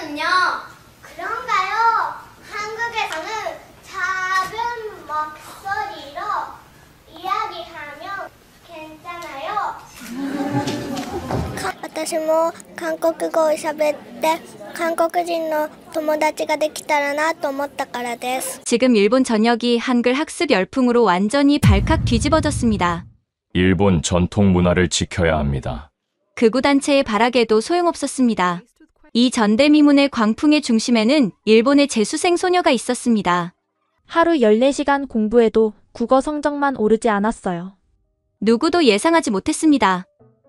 하시는군요. 그런가요? 한국에서는 작은 목소리로 이야기하면 괜찮아요. 私も韓国語を喋って韓国人の友達ができたらなと思ったからです。 지금 일본 전역이 한글 학습 열풍으로 완전히 발칵 뒤집어졌습니다. 일본 전통 문화를 지켜야 합니다. 극우단체의 발악에도 소용없었습니다. 이 전대미문의 광풍의 중심에는 일본의 재수생 소녀가 있었습니다. 하루 14시간 공부해도 국어 성적만 오르지 않았어요. 누구도 예상하지 못했습니다.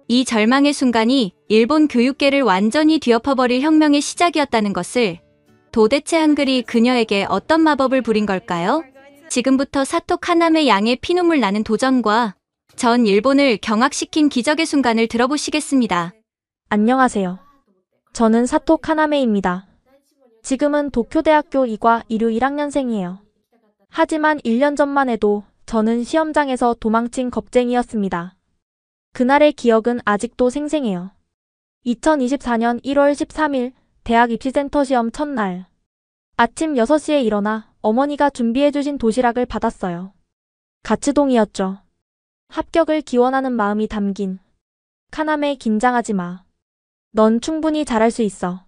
이 절망의 순간이 일본 교육계를 완전히 뒤엎어버릴 혁명의 시작이었다는 것을. 도대체 한글이 그녀에게 어떤 마법을 부린 걸까요? 지금부터 사토 카나메 양의 피눈물 나는 도전과 전 일본을 경악시킨 기적의 순간을 들어보시겠습니다. 안녕하세요. 저는 사토 카나메입니다. 지금은 도쿄대학교 이과 이류 1학년생이에요. 하지만 1년 전만 해도 저는 시험장에서 도망친 겁쟁이였습니다. 그날의 기억은 아직도 생생해요. 2024년 1월 13일 대학 입시센터 시험 첫날. 아침 6시에 일어나 어머니가 준비해주신 도시락을 받았어요. 가츠동이었죠. 합격을 기원하는 마음이 담긴. 카나메 긴장하지 마. 넌 충분히 잘할 수 있어.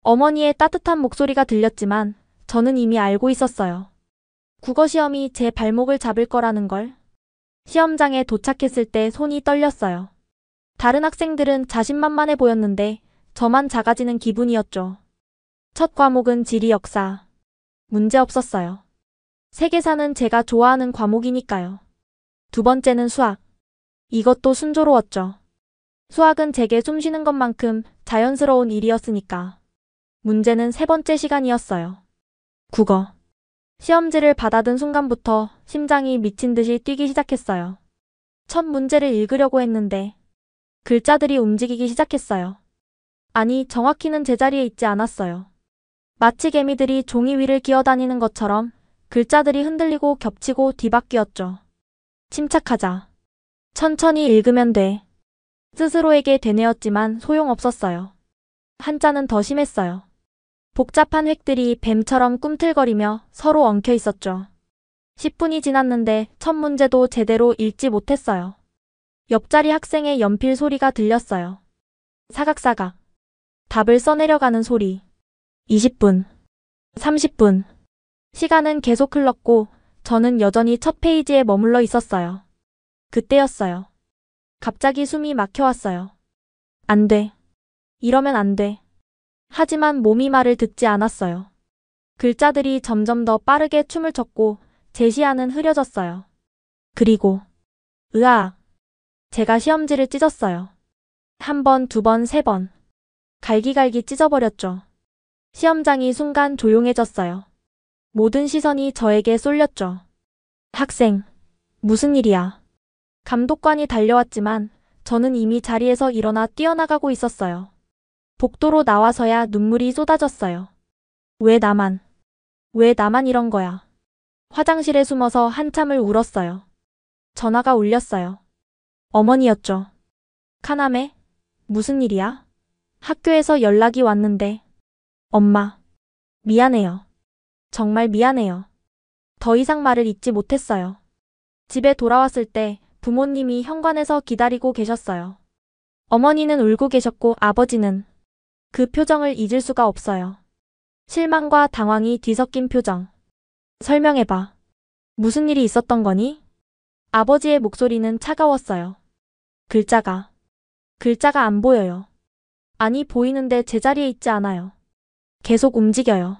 어머니의 따뜻한 목소리가 들렸지만 저는 이미 알고 있었어요. 국어시험이 제 발목을 잡을 거라는 걸. 시험장에 도착했을 때 손이 떨렸어요. 다른 학생들은 자신만만해 보였는데 저만 작아지는 기분이었죠. 첫 과목은 지리 역사. 문제 없었어요. 세계사는 제가 좋아하는 과목이니까요. 두 번째는 수학. 이것도 순조로웠죠. 수학은 제게 숨쉬는 것만큼 자연스러운 일이었으니까. 문제는 세 번째 시간이었어요. 국어. 시험지를 받아든 순간부터 심장이 미친 듯이 뛰기 시작했어요. 첫 문제를 읽으려고 했는데 글자들이 움직이기 시작했어요. 아니, 정확히는 제자리에 있지 않았어요. 마치 개미들이 종이 위를 기어다니는 것처럼 글자들이 흔들리고 겹치고 뒤바뀌었죠. 침착하자. 천천히 읽으면 돼. 스스로에게 되뇌었지만 소용없었어요. 한자는 더 심했어요. 복잡한 획들이 뱀처럼 꿈틀거리며 서로 엉켜 있었죠. 10분이 지났는데 첫 문제도 제대로 읽지 못했어요. 옆자리 학생의 연필 소리가 들렸어요. 사각사각. 답을 써내려가는 소리. 20분. 30분. 시간은 계속 흘렀고 저는 여전히 첫 페이지에 머물러 있었어요. 그때였어요. 갑자기 숨이 막혀왔어요. 안 돼. 이러면 안 돼. 하지만 몸이 말을 듣지 않았어요. 글자들이 점점 더 빠르게 춤을 췄고 제 시야는 흐려졌어요. 그리고 으악. 제가 시험지를 찢었어요. 한 번, 두 번, 세 번. 갈기갈기 찢어버렸죠. 시험장이 순간 조용해졌어요. 모든 시선이 저에게 쏠렸죠. 학생, 무슨 일이야? 감독관이 달려왔지만 저는 이미 자리에서 일어나 뛰어나가고 있었어요. 복도로 나와서야 눈물이 쏟아졌어요. 왜 나만 이런 거야? 화장실에 숨어서 한참을 울었어요. 전화가 울렸어요. 어머니였죠. 카나메? 무슨 일이야? 학교에서 연락이 왔는데. 엄마. 미안해요. 정말 미안해요. 더 이상 말을 잇지 못했어요. 집에 돌아왔을 때 부모님이 현관에서 기다리고 계셨어요. 어머니는 울고 계셨고 아버지는 그 표정을 잊을 수가 없어요. 실망과 당황이 뒤섞인 표정. 설명해봐. 무슨 일이 있었던 거니? 아버지의 목소리는 차가웠어요. 글자가 안 보여요. 아니, 보이는데 제자리에 있지 않아요. 계속 움직여요.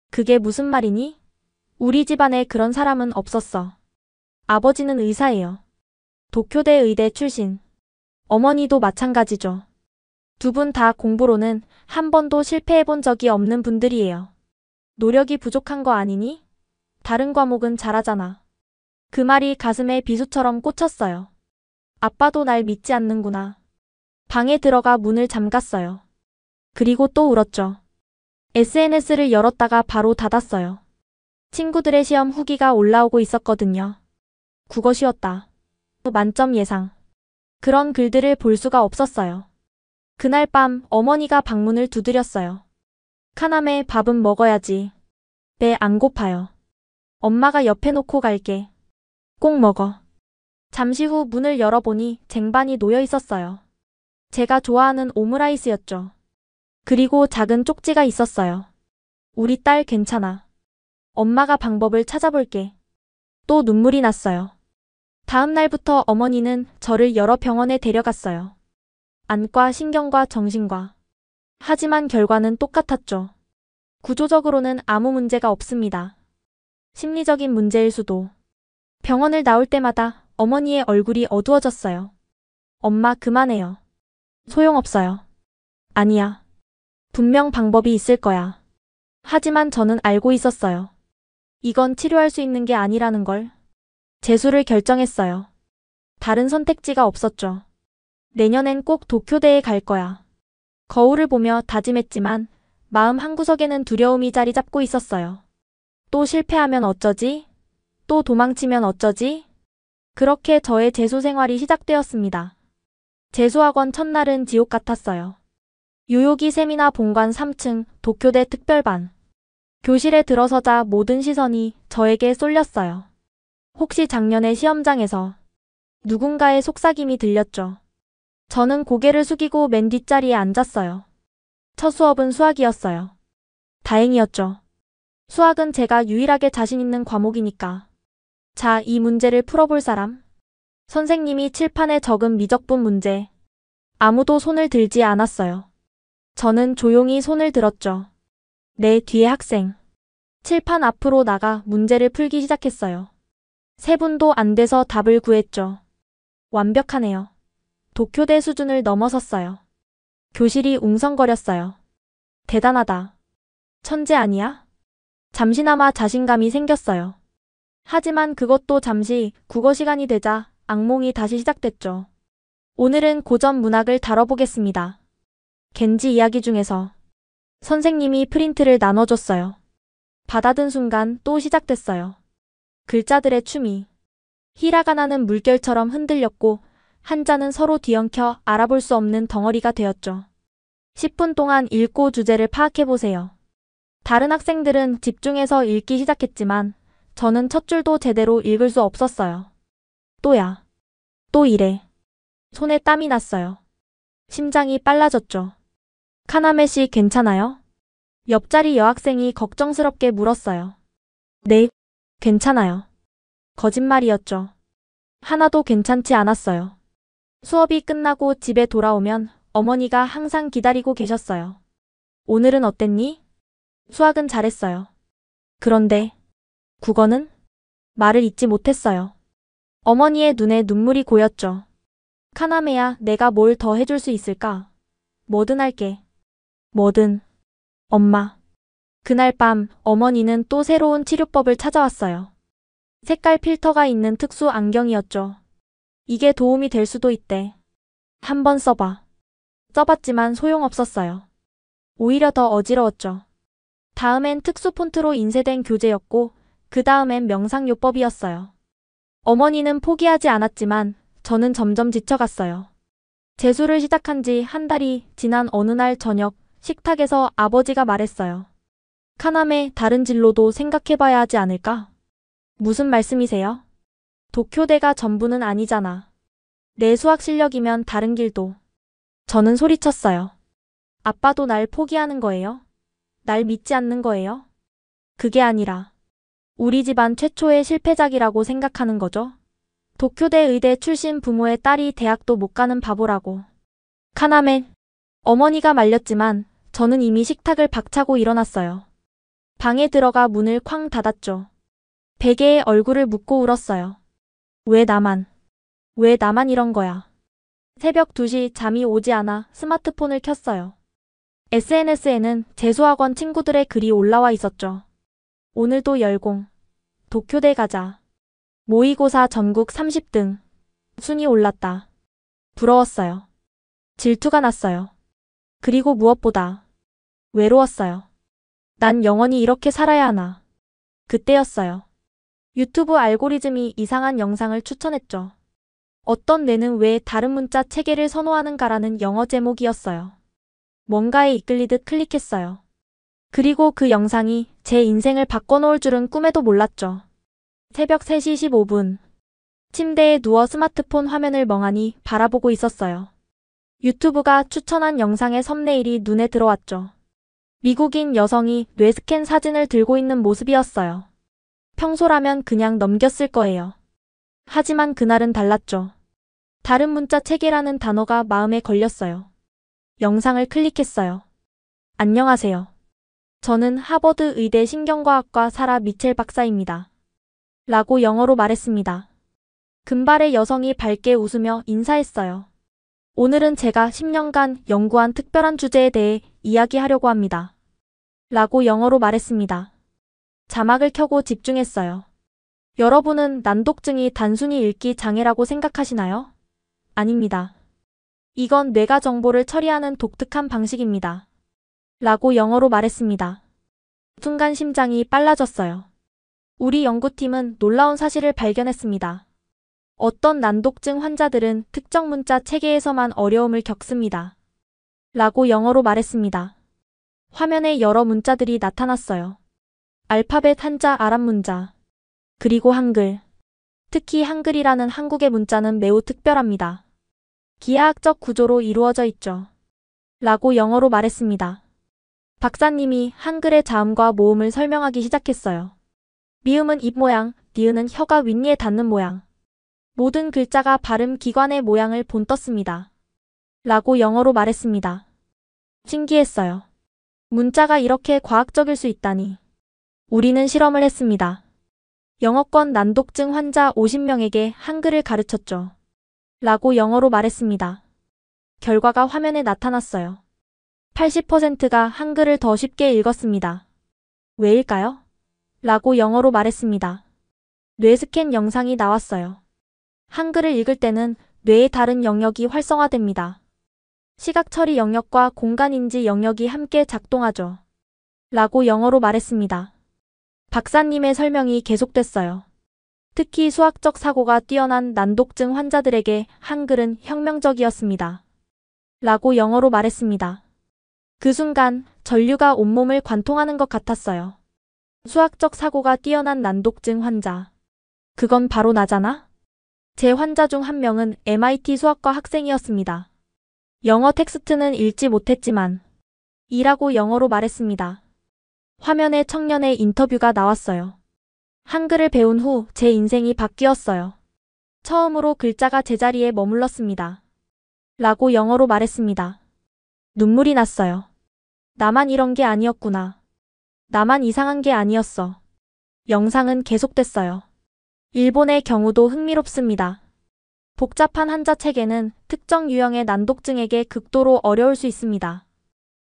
그게 무슨 말이니? 우리 집안에 그런 사람은 없었어. 아버지는 의사예요. 도쿄대 의대 출신. 어머니도 마찬가지죠. 두 분 다 공부로는 한 번도 실패해본 적이 없는 분들이에요. 노력이 부족한 거 아니니? 다른 과목은 잘하잖아. 그 말이 가슴에 비수처럼 꽂혔어요. 아빠도 날 믿지 않는구나. 방에 들어가 문을 잠갔어요. 그리고 또 울었죠. SNS를 열었다가 바로 닫았어요. 친구들의 시험 후기가 올라오고 있었거든요. 국어 쉬웠다. 만점 예상. 그런 글들을 볼 수가 없었어요. 그날 밤 어머니가 방문을 두드렸어요. 카나메 밥은 먹어야지. 배 안 고파요. 엄마가 옆에 놓고 갈게. 꼭 먹어. 잠시 후 문을 열어보니 쟁반이 놓여 있었어요. 제가 좋아하는 오므라이스였죠. 그리고 작은 쪽지가 있었어요. 우리 딸 괜찮아. 엄마가 방법을 찾아볼게. 또 눈물이 났어요. 다음 날부터 어머니는 저를 여러 병원에 데려갔어요. 안과, 신경과, 정신과. 하지만 결과는 똑같았죠. 구조적으로는 아무 문제가 없습니다. 심리적인 문제일 수도. 병원을 나올 때마다 어머니의 얼굴이 어두워졌어요. 엄마 그만해요. 소용없어요. 아니야. 분명 방법이 있을 거야. 하지만 저는 알고 있었어요. 이건 치료할 수 있는 게 아니라는 걸. 재수를 결정했어요. 다른 선택지가 없었죠. 내년엔 꼭 도쿄대에 갈 거야. 거울을 보며 다짐했지만 마음 한구석에는 두려움이 자리 잡고 있었어요. 또 실패하면 어쩌지? 또 도망치면 어쩌지? 그렇게 저의 재수 생활이 시작되었습니다. 재수학원 첫날은 지옥 같았어요. 요요기 세미나 본관 3층 도쿄대 특별반. 교실에 들어서자 모든 시선이 저에게 쏠렸어요. 혹시 작년에 시험장에서 누군가의 속삭임이 들렸죠. 저는 고개를 숙이고 맨 뒷자리에 앉았어요. 첫 수업은 수학이었어요. 다행이었죠. 수학은 제가 유일하게 자신 있는 과목이니까. 자, 이 문제를 풀어볼 사람? 선생님이 칠판에 적은 미적분 문제. 아무도 손을 들지 않았어요. 저는 조용히 손을 들었죠. 내 뒤에 학생. 칠판 앞으로 나가 문제를 풀기 시작했어요. 3분도 안 돼서 답을 구했죠. 완벽하네요. 도쿄대 수준을 넘어섰어요. 교실이 웅성거렸어요. 대단하다. 천재 아니야? 잠시나마 자신감이 생겼어요. 하지만 그것도 잠시 국어 시간이 되자 악몽이 다시 시작됐죠. 오늘은 고전 문학을 다뤄보겠습니다. 겐지 이야기 중에서 선생님이 프린트를 나눠줬어요. 받아든 순간 또 시작됐어요. 글자들의 춤이. 히라가나는 물결처럼 흔들렸고 한자는 서로 뒤엉켜 알아볼 수 없는 덩어리가 되었죠. 10분 동안 읽고 주제를 파악해보세요. 다른 학생들은 집중해서 읽기 시작했지만 저는 첫 줄도 제대로 읽을 수 없었어요. 또야. 또 이래. 손에 땀이 났어요. 심장이 빨라졌죠. 카나메 씨 괜찮아요? 옆자리 여학생이 걱정스럽게 물었어요. 네, 괜찮아요. 거짓말이었죠. 하나도 괜찮지 않았어요. 수업이 끝나고 집에 돌아오면 어머니가 항상 기다리고 계셨어요. 오늘은 어땠니? 수학은 잘했어요. 그런데 국어는? 말을 잇지 못했어요. 어머니의 눈에 눈물이 고였죠. 카나메야, 내가 뭘 더 해줄 수 있을까? 뭐든 할게. 뭐든. 엄마. 그날 밤 어머니는 또 새로운 치료법을 찾아왔어요. 색깔 필터가 있는 특수 안경이었죠. 이게 도움이 될 수도 있대. 한번 써봐. 써봤지만 소용없었어요. 오히려 더 어지러웠죠. 다음엔 특수 폰트로 인쇄된 교재였고 그 다음엔 명상요법이었어요. 어머니는 포기하지 않았지만 저는 점점 지쳐갔어요. 재수를 시작한 지 한 달이 지난 어느 날 저녁 식탁에서 아버지가 말했어요. 카나메, 다른 진로도 생각해봐야 하지 않을까? 무슨 말씀이세요? 도쿄대가 전부는 아니잖아. 내 수학 실력이면 다른 길도. 저는 소리쳤어요. 아빠도 날 포기하는 거예요? 날 믿지 않는 거예요? 그게 아니라 우리 집안 최초의 실패작이라고 생각하는 거죠? 도쿄대 의대 출신 부모의 딸이 대학도 못 가는 바보라고. 카나메. 어머니가 말렸지만 저는 이미 식탁을 박차고 일어났어요. 방에 들어가 문을 쾅 닫았죠. 베개에 얼굴을 묻고 울었어요. 왜 나만 이런 거야. 새벽 2시 잠이 오지 않아 스마트폰을 켰어요. SNS에는 재수학원 친구들의 글이 올라와 있었죠. 오늘도 열공. 도쿄대 가자. 모의고사 전국 30등. 순위 올랐다. 부러웠어요. 질투가 났어요. 그리고 무엇보다 외로웠어요. 난 영원히 이렇게 살아야 하나. 그때였어요. 유튜브 알고리즘이 이상한 영상을 추천했죠. 어떤 뇌는 왜 다른 문자 체계를 선호하는가라는 영어 제목이었어요. 뭔가에 이끌리듯 클릭했어요. 그리고 그 영상이 제 인생을 바꿔놓을 줄은 꿈에도 몰랐죠. 새벽 3시 15분. 침대에 누워 스마트폰 화면을 멍하니 바라보고 있었어요. 유튜브가 추천한 영상의 썸네일이 눈에 들어왔죠. 미국인 여성이 뇌스캔 사진을 들고 있는 모습이었어요. 평소라면 그냥 넘겼을 거예요. 하지만 그날은 달랐죠. 다른 문자 체계라는 단어가 마음에 걸렸어요. 영상을 클릭했어요. 안녕하세요. 저는 하버드 의대 신경과학과 사라 미첼 박사입니다. 라고 영어로 말했습니다. 금발의 여성이 밝게 웃으며 인사했어요. 오늘은 제가 10년간 연구한 특별한 주제에 대해 이야기하려고 합니다. 라고 영어로 말했습니다. 자막을 켜고 집중했어요. 여러분은 난독증이 단순히 읽기 장애라고 생각하시나요? 아닙니다. 이건 뇌가 정보를 처리하는 독특한 방식입니다. 라고 영어로 말했습니다. 순간 심장이 빨라졌어요. 우리 연구팀은 놀라운 사실을 발견했습니다. 어떤 난독증 환자들은 특정 문자 체계에서만 어려움을 겪습니다. 라고 영어로 말했습니다. 화면에 여러 문자들이 나타났어요. 알파벳 한자 아랍 문자, 그리고 한글. 특히 한글이라는 한국의 문자는 매우 특별합니다. 기하학적 구조로 이루어져 있죠. 라고 영어로 말했습니다. 박사님이 한글의 자음과 모음을 설명하기 시작했어요. 미음은 입 모양, 니은은 혀가 윗니에 닿는 모양. 모든 글자가 발음 기관의 모양을 본떴습니다. 라고 영어로 말했습니다. 신기했어요. 문자가 이렇게 과학적일 수 있다니. 우리는 실험을 했습니다. 영어권 난독증 환자 50명에게 한글을 가르쳤죠. 라고 영어로 말했습니다. 결과가 화면에 나타났어요. 80%가 한글을 더 쉽게 읽었습니다. 왜일까요? 라고 영어로 말했습니다. 뇌스캔 영상이 나왔어요. 한글을 읽을 때는 뇌의 다른 영역이 활성화됩니다. 시각 처리 영역과 공간인지 영역이 함께 작동하죠. 라고 영어로 말했습니다. 박사님의 설명이 계속됐어요. 특히 수학적 사고가 뛰어난 난독증 환자들에게 한글은 혁명적이었습니다. 라고 영어로 말했습니다. 그 순간 전류가 온몸을 관통하는 것 같았어요. 수학적 사고가 뛰어난 난독증 환자. 그건 바로 나잖아? 제 환자 중 한 명은 MIT 수학과 학생이었습니다. 영어 텍스트는 읽지 못했지만 이라고 영어로 말했습니다. 화면에 청년의 인터뷰가 나왔어요. 한글을 배운 후 제 인생이 바뀌었어요. 처음으로 글자가 제자리에 머물렀습니다. 라고 영어로 말했습니다. 눈물이 났어요. 나만 이런 게 아니었구나. 나만 이상한 게 아니었어. 영상은 계속됐어요. 일본의 경우도 흥미롭습니다. 복잡한 한자 체계는 특정 유형의 난독증에게 극도로 어려울 수 있습니다.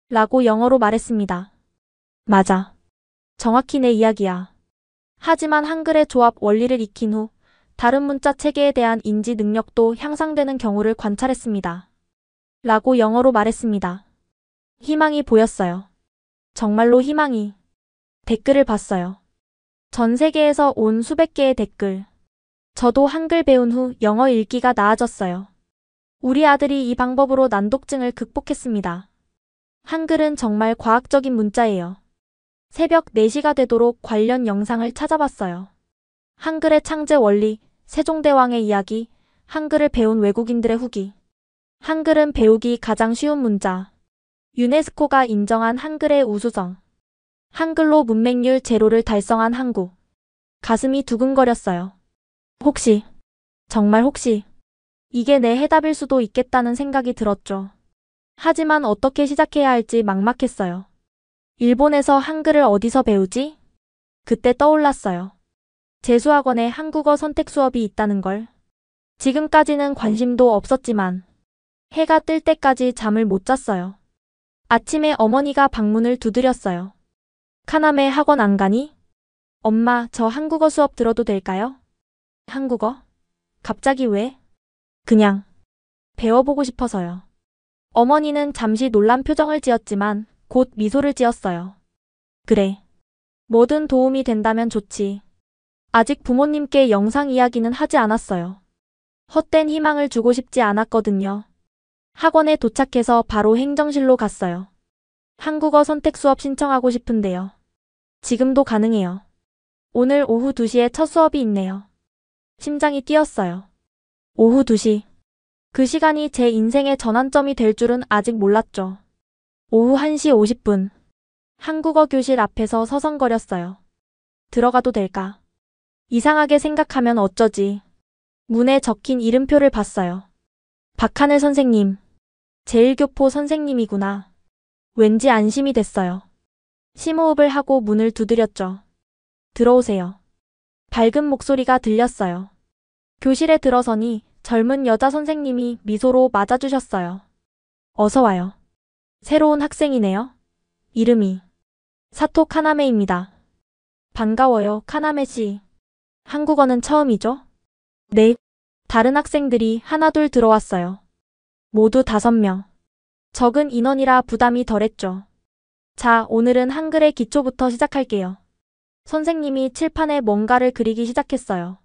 라고 영어로 말했습니다. 맞아. 정확히 내 이야기야. 하지만 한글의 조합 원리를 익힌 후 다른 문자 체계에 대한 인지 능력도 향상되는 경우를 관찰했습니다. 라고 영어로 말했습니다. 희망이 보였어요. 정말로 희망이. 댓글을 봤어요. 전 세계에서 온 수백 개의 댓글. 저도 한글 배운 후 영어 읽기가 나아졌어요. 우리 아들이 이 방법으로 난독증을 극복했습니다. 한글은 정말 과학적인 문자예요. 새벽 4시가 되도록 관련 영상을 찾아봤어요. 한글의 창제 원리, 세종대왕의 이야기, 한글을 배운 외국인들의 후기. 한글은 배우기 가장 쉬운 문자. 유네스코가 인정한 한글의 우수성. 한글로 문맹률 제로를 달성한 한국. 가슴이 두근거렸어요. 혹시, 정말 혹시, 이게 내 해답일 수도 있겠다는 생각이 들었죠. 하지만 어떻게 시작해야 할지 막막했어요. 일본에서 한글을 어디서 배우지? 그때 떠올랐어요. 재수학원에 한국어 선택 수업이 있다는 걸. 지금까지는 관심도 없었지만 해가 뜰 때까지 잠을 못 잤어요. 아침에 어머니가 방문을 두드렸어요. 카나메 학원 안 가니? 엄마, 저 한국어 수업 들어도 될까요? 한국어? 갑자기 왜? 그냥 배워보고 싶어서요. 어머니는 잠시 놀란 표정을 지었지만 곧 미소를 지었어요. 그래. 뭐든 도움이 된다면 좋지. 아직 부모님께 영상 이야기는 하지 않았어요. 헛된 희망을 주고 싶지 않았거든요. 학원에 도착해서 바로 행정실로 갔어요. 한국어 선택 수업 신청하고 싶은데요. 지금도 가능해요. 오늘 오후 2시에 첫 수업이 있네요. 심장이 뛰었어요. 오후 2시. 그 시간이 제 인생의 전환점이 될 줄은 아직 몰랐죠. 오후 1시 50분. 한국어 교실 앞에서 서성거렸어요. 들어가도 될까? 이상하게 생각하면 어쩌지. 문에 적힌 이름표를 봤어요. 박하늘 선생님. 제1교포 선생님이구나. 왠지 안심이 됐어요. 심호흡을 하고 문을 두드렸죠. 들어오세요. 밝은 목소리가 들렸어요. 교실에 들어서니 젊은 여자 선생님이 미소로 맞아주셨어요. 어서 와요. 새로운 학생이네요. 이름이 사토 카나메입니다. 반가워요, 카나메 씨. 한국어는 처음이죠? 네. 다른 학생들이 하나둘 들어왔어요. 모두 5명. 적은 인원이라 부담이 덜했죠. 자, 오늘은 한글의 기초부터 시작할게요. 선생님이 칠판에 뭔가를 그리기 시작했어요.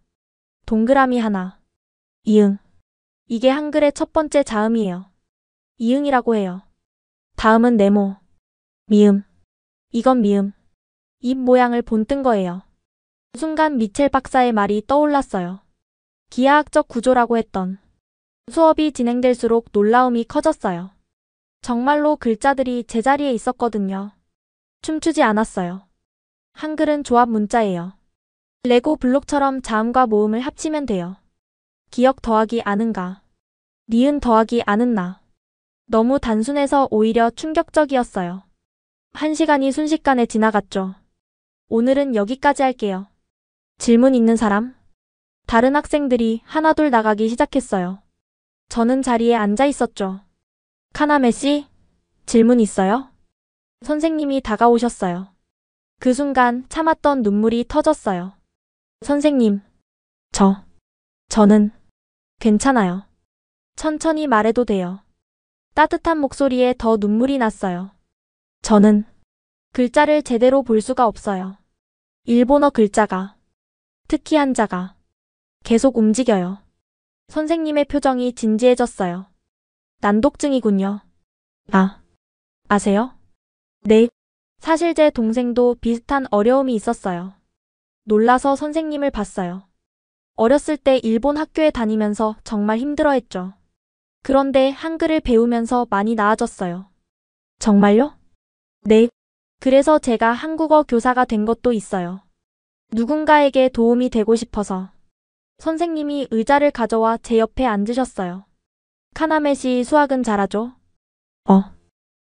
동그라미 하나. 이응. 이게 한글의 첫 번째 자음이에요. 이응이라고 해요. 다음은 네모. 미음. 이건 미음. 입 모양을 본뜬 거예요. 순간 미첼 박사의 말이 떠올랐어요. 기하학적 구조라고 했던. 수업이 진행될수록 놀라움이 커졌어요. 정말로 글자들이 제자리에 있었거든요. 춤추지 않았어요. 한글은 조합 문자예요. 레고 블록처럼 자음과 모음을 합치면 돼요. 기억 더하기 아는가. 니은 더하기 아는나. 너무 단순해서 오히려 충격적이었어요. 1시간이 순식간에 지나갔죠. 오늘은 여기까지 할게요. 질문 있는 사람? 다른 학생들이 하나둘 나가기 시작했어요. 저는 자리에 앉아 있었죠. 카나메 씨, 질문 있어요? 선생님이 다가오셨어요. 그 순간 참았던 눈물이 터졌어요. 선생님, 저는 괜찮아요. 천천히 말해도 돼요. 따뜻한 목소리에 더 눈물이 났어요. 저는 글자를 제대로 볼 수가 없어요. 일본어 글자가, 특히 한자가 계속 움직여요. 선생님의 표정이 진지해졌어요. 난독증이군요. 아세요? 네. 사실 제 동생도 비슷한 어려움이 있었어요. 놀라서 선생님을 봤어요. 어렸을 때 일본 학교에 다니면서 정말 힘들어했죠. 그런데 한글을 배우면서 많이 나아졌어요. 정말요? 네. 그래서 제가 한국어 교사가 된 것도 있어요. 누군가에게 도움이 되고 싶어서. 선생님이 의자를 가져와 제 옆에 앉으셨어요. 카나메 씨 수학은 잘하죠?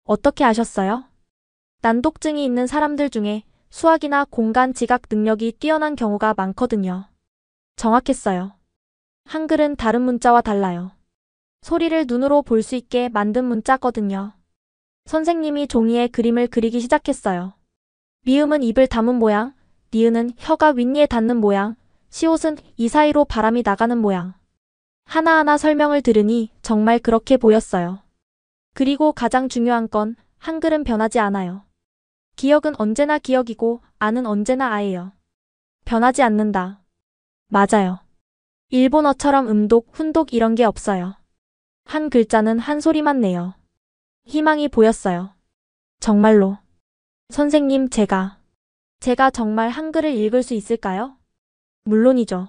어떻게 아셨어요? 난독증이 있는 사람들 중에 수학이나 공간 지각 능력이 뛰어난 경우가 많거든요. 정확했어요. 한글은 다른 문자와 달라요. 소리를 눈으로 볼 수 있게 만든 문자거든요. 선생님이 종이에 그림을 그리기 시작했어요. 미음은 입을 다문 모양, 니은은 혀가 윗니에 닿는 모양, 시옷은 이 사이로 바람이 나가는 모양. 하나하나 설명을 들으니 정말 그렇게 보였어요. 그리고 가장 중요한 건 한글은 변하지 않아요. 기억은 언제나 기억이고 아는 언제나 아예요. 변하지 않는다. 맞아요. 일본어처럼 음독, 훈독 이런 게 없어요. 한 글자는 한 소리만 내요. 희망이 보였어요. 정말로. 선생님, 제가 정말 한글을 읽을 수 있을까요? 물론이죠.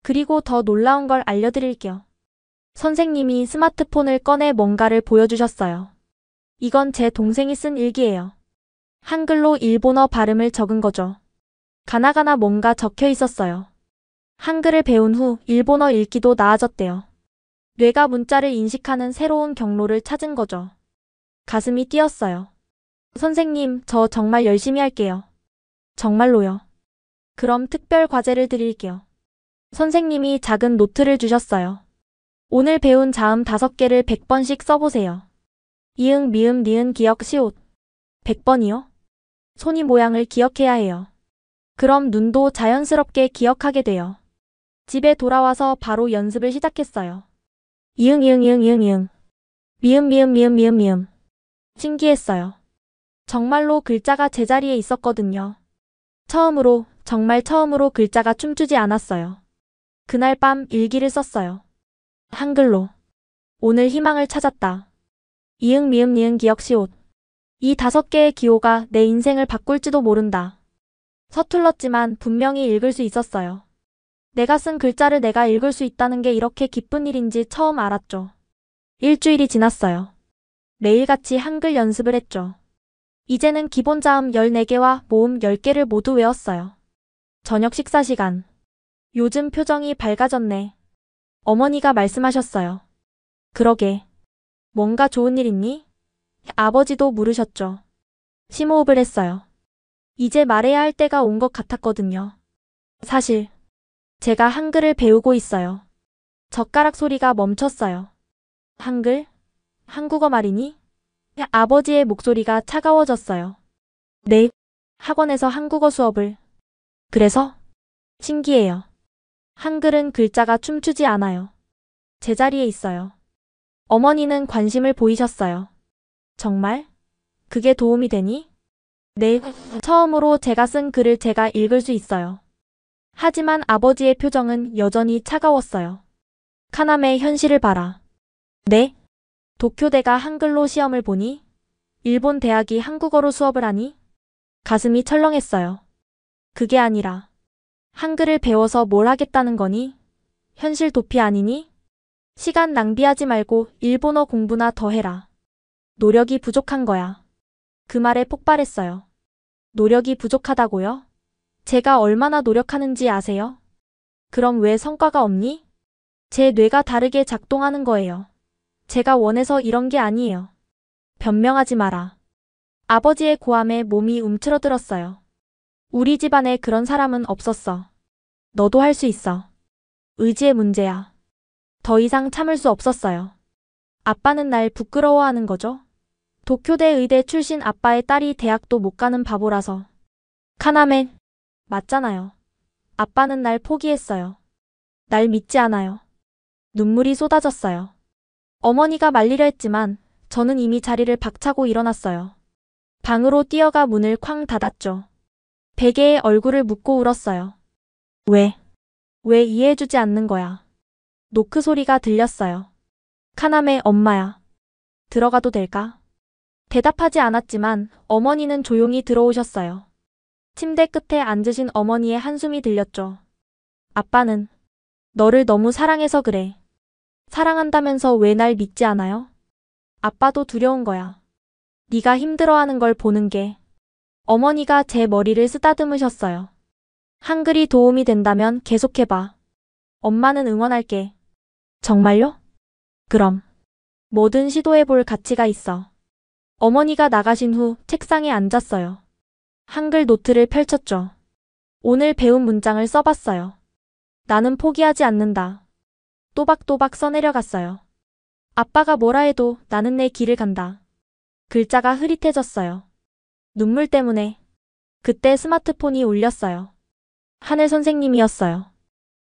그리고 더 놀라운 걸 알려드릴게요. 선생님이 스마트폰을 꺼내 뭔가를 보여주셨어요. 이건 제 동생이 쓴 일기예요. 한글로 일본어 발음을 적은 거죠. 가나가나 뭔가 적혀 있었어요. 한글을 배운 후 일본어 읽기도 나아졌대요. 뇌가 문자를 인식하는 새로운 경로를 찾은 거죠. 가슴이 뛰었어요. 선생님, 저 정말 열심히 할게요. 정말로요. 그럼 특별 과제를 드릴게요. 선생님이 작은 노트를 주셨어요. 오늘 배운 자음 5개를 100번씩 써보세요. 이응, 미음, 니은, 기역, 시옷. 100번이요? 손이 모양을 기억해야 해요. 그럼 눈도 자연스럽게 기억하게 돼요. 집에 돌아와서 바로 연습을 시작했어요. 이응, 이응, 이응, 이응, 이응. 미음, 미음, 미음, 미음, 미음. 신기했어요. 정말로 글자가 제자리에 있었거든요. 정말 처음으로 글자가 춤추지 않았어요. 그날 밤 일기를 썼어요. 한글로. 오늘 희망을 찾았다. 이응, 미음, 니은, 기역, 시옷. 이 5개의 기호가 내 인생을 바꿀지도 모른다. 서툴렀지만 분명히 읽을 수 있었어요. 내가 쓴 글자를 내가 읽을 수 있다는 게 이렇게 기쁜 일인지 처음 알았죠. 일주일이 지났어요. 매일같이 한글 연습을 했죠. 이제는 기본 자음 14개와 모음 10개를 모두 외웠어요. 저녁 식사 시간. 요즘 표정이 밝아졌네. 어머니가 말씀하셨어요. 그러게. 뭔가 좋은 일 있니? 아버지도 물으셨죠. 심호흡을 했어요. 이제 말해야 할 때가 온 것 같았거든요. 사실 제가 한글을 배우고 있어요. 젓가락 소리가 멈췄어요. 한글? 한국어 말이니? 아버지의 목소리가 차가워졌어요. 네, 학원에서 한국어 수업을. 그래서? 신기해요. 한글은 글자가 춤추지 않아요. 제자리에 있어요. 어머니는 관심을 보이셨어요. 정말? 그게 도움이 되니? 네, 처음으로 제가 쓴 글을 제가 읽을 수 있어요. 하지만 아버지의 표정은 여전히 차가웠어요. 카남의 현실을 봐라. 네? 도쿄대가 한글로 시험을 보니? 일본 대학이 한국어로 수업을 하니? 가슴이 철렁했어요. 그게 아니라 한글을 배워서 뭘 하겠다는 거니? 현실 도피 아니니? 시간 낭비하지 말고 일본어 공부나 더 해라. 노력이 부족한 거야. 그 말에 폭발했어요. 노력이 부족하다고요? 제가 얼마나 노력하는지 아세요? 그럼 왜 성과가 없니? 제 뇌가 다르게 작동하는 거예요. 제가 원해서 이런 게 아니에요. 변명하지 마라. 아버지의 고함에 몸이 움츠러들었어요. 우리 집안에 그런 사람은 없었어. 너도 할 수 있어. 의지의 문제야. 더 이상 참을 수 없었어요. 아빠는 날 부끄러워하는 거죠? 도쿄대 의대 출신 아빠의 딸이 대학도 못 가는 바보라서. 카나메, 맞잖아요. 아빠는 날 포기했어요. 날 믿지 않아요. 눈물이 쏟아졌어요. 어머니가 말리려 했지만 저는 이미 자리를 박차고 일어났어요. 방으로 뛰어가 문을 쾅 닫았죠. 베개에 얼굴을 묻고 울었어요. 왜 이해해주지 않는 거야? 노크 소리가 들렸어요. 카나메 엄마야. 들어가도 될까? 대답하지 않았지만 어머니는 조용히 들어오셨어요. 침대 끝에 앉으신 어머니의 한숨이 들렸죠. 아빠는 너를 너무 사랑해서 그래. 사랑한다면서 왜 날 믿지 않아요? 아빠도 두려운 거야. 네가 힘들어하는 걸 보는 게. 어머니가 제 머리를 쓰다듬으셨어요. 한글이 도움이 된다면 계속해봐. 엄마는 응원할게. 정말요? 그럼 뭐든 시도해볼 가치가 있어. 어머니가 나가신 후 책상에 앉았어요. 한글 노트를 펼쳤죠. 오늘 배운 문장을 써봤어요. 나는 포기하지 않는다. 또박또박 써내려갔어요. 아빠가 뭐라 해도 나는 내 길을 간다. 글자가 흐릿해졌어요. 눈물 때문에. 그때 스마트폰이 울렸어요. 하늘 선생님이었어요.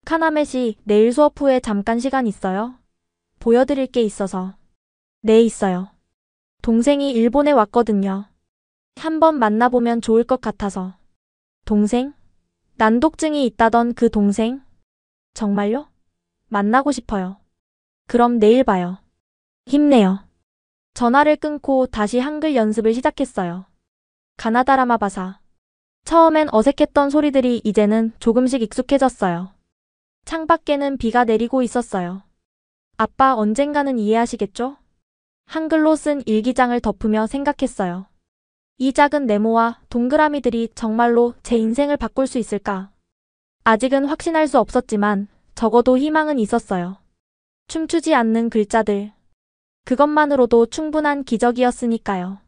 카나메 씨, 내일 수업 후에 잠깐 시간 있어요? 보여드릴 게 있어서. 네, 있어요. 동생이 일본에 왔거든요. 한번 만나보면 좋을 것 같아서. 동생? 난독증이 있다던 그 동생? 정말요? 만나고 싶어요. 그럼 내일 봐요. 힘내요. 전화를 끊고 다시 한글 연습을 시작했어요. 가나다라마바사. 처음엔 어색했던 소리들이 이제는 조금씩 익숙해졌어요. 창밖에는 비가 내리고 있었어요. 아빠 언젠가는 이해하시겠죠? 한글로 쓴 일기장을 덮으며 생각했어요. 이 작은 네모와 동그라미들이 정말로 제 인생을 바꿀 수 있을까? 아직은 확신할 수 없었지만 적어도 희망은 있었어요. 춤추지 않는 글자들. 그것만으로도 충분한 기적이었으니까요.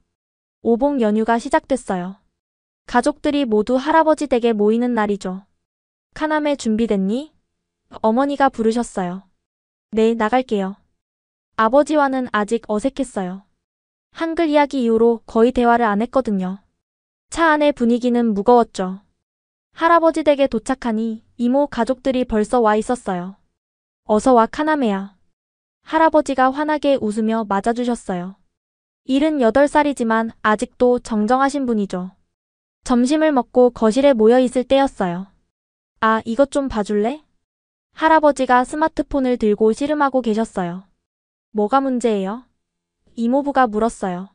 오복 연휴가 시작됐어요. 가족들이 모두 할아버지 댁에 모이는 날이죠. 카나메 준비됐니? 어머니가 부르셨어요. 네, 나갈게요. 아버지와는 아직 어색했어요. 한글 이야기 이후로 거의 대화를 안 했거든요. 차 안의 분위기는 무거웠죠. 할아버지 댁에 도착하니 이모 가족들이 벌써 와 있었어요. 어서 와 카나메야. 할아버지가 환하게 웃으며 맞아주셨어요. 78살이지만 아직도 정정하신 분이죠. 점심을 먹고 거실에 모여 있을 때였어요. 아, 이것 좀 봐줄래? 할아버지가 스마트폰을 들고 씨름하고 계셨어요. 뭐가 문제예요? 이모부가 물었어요.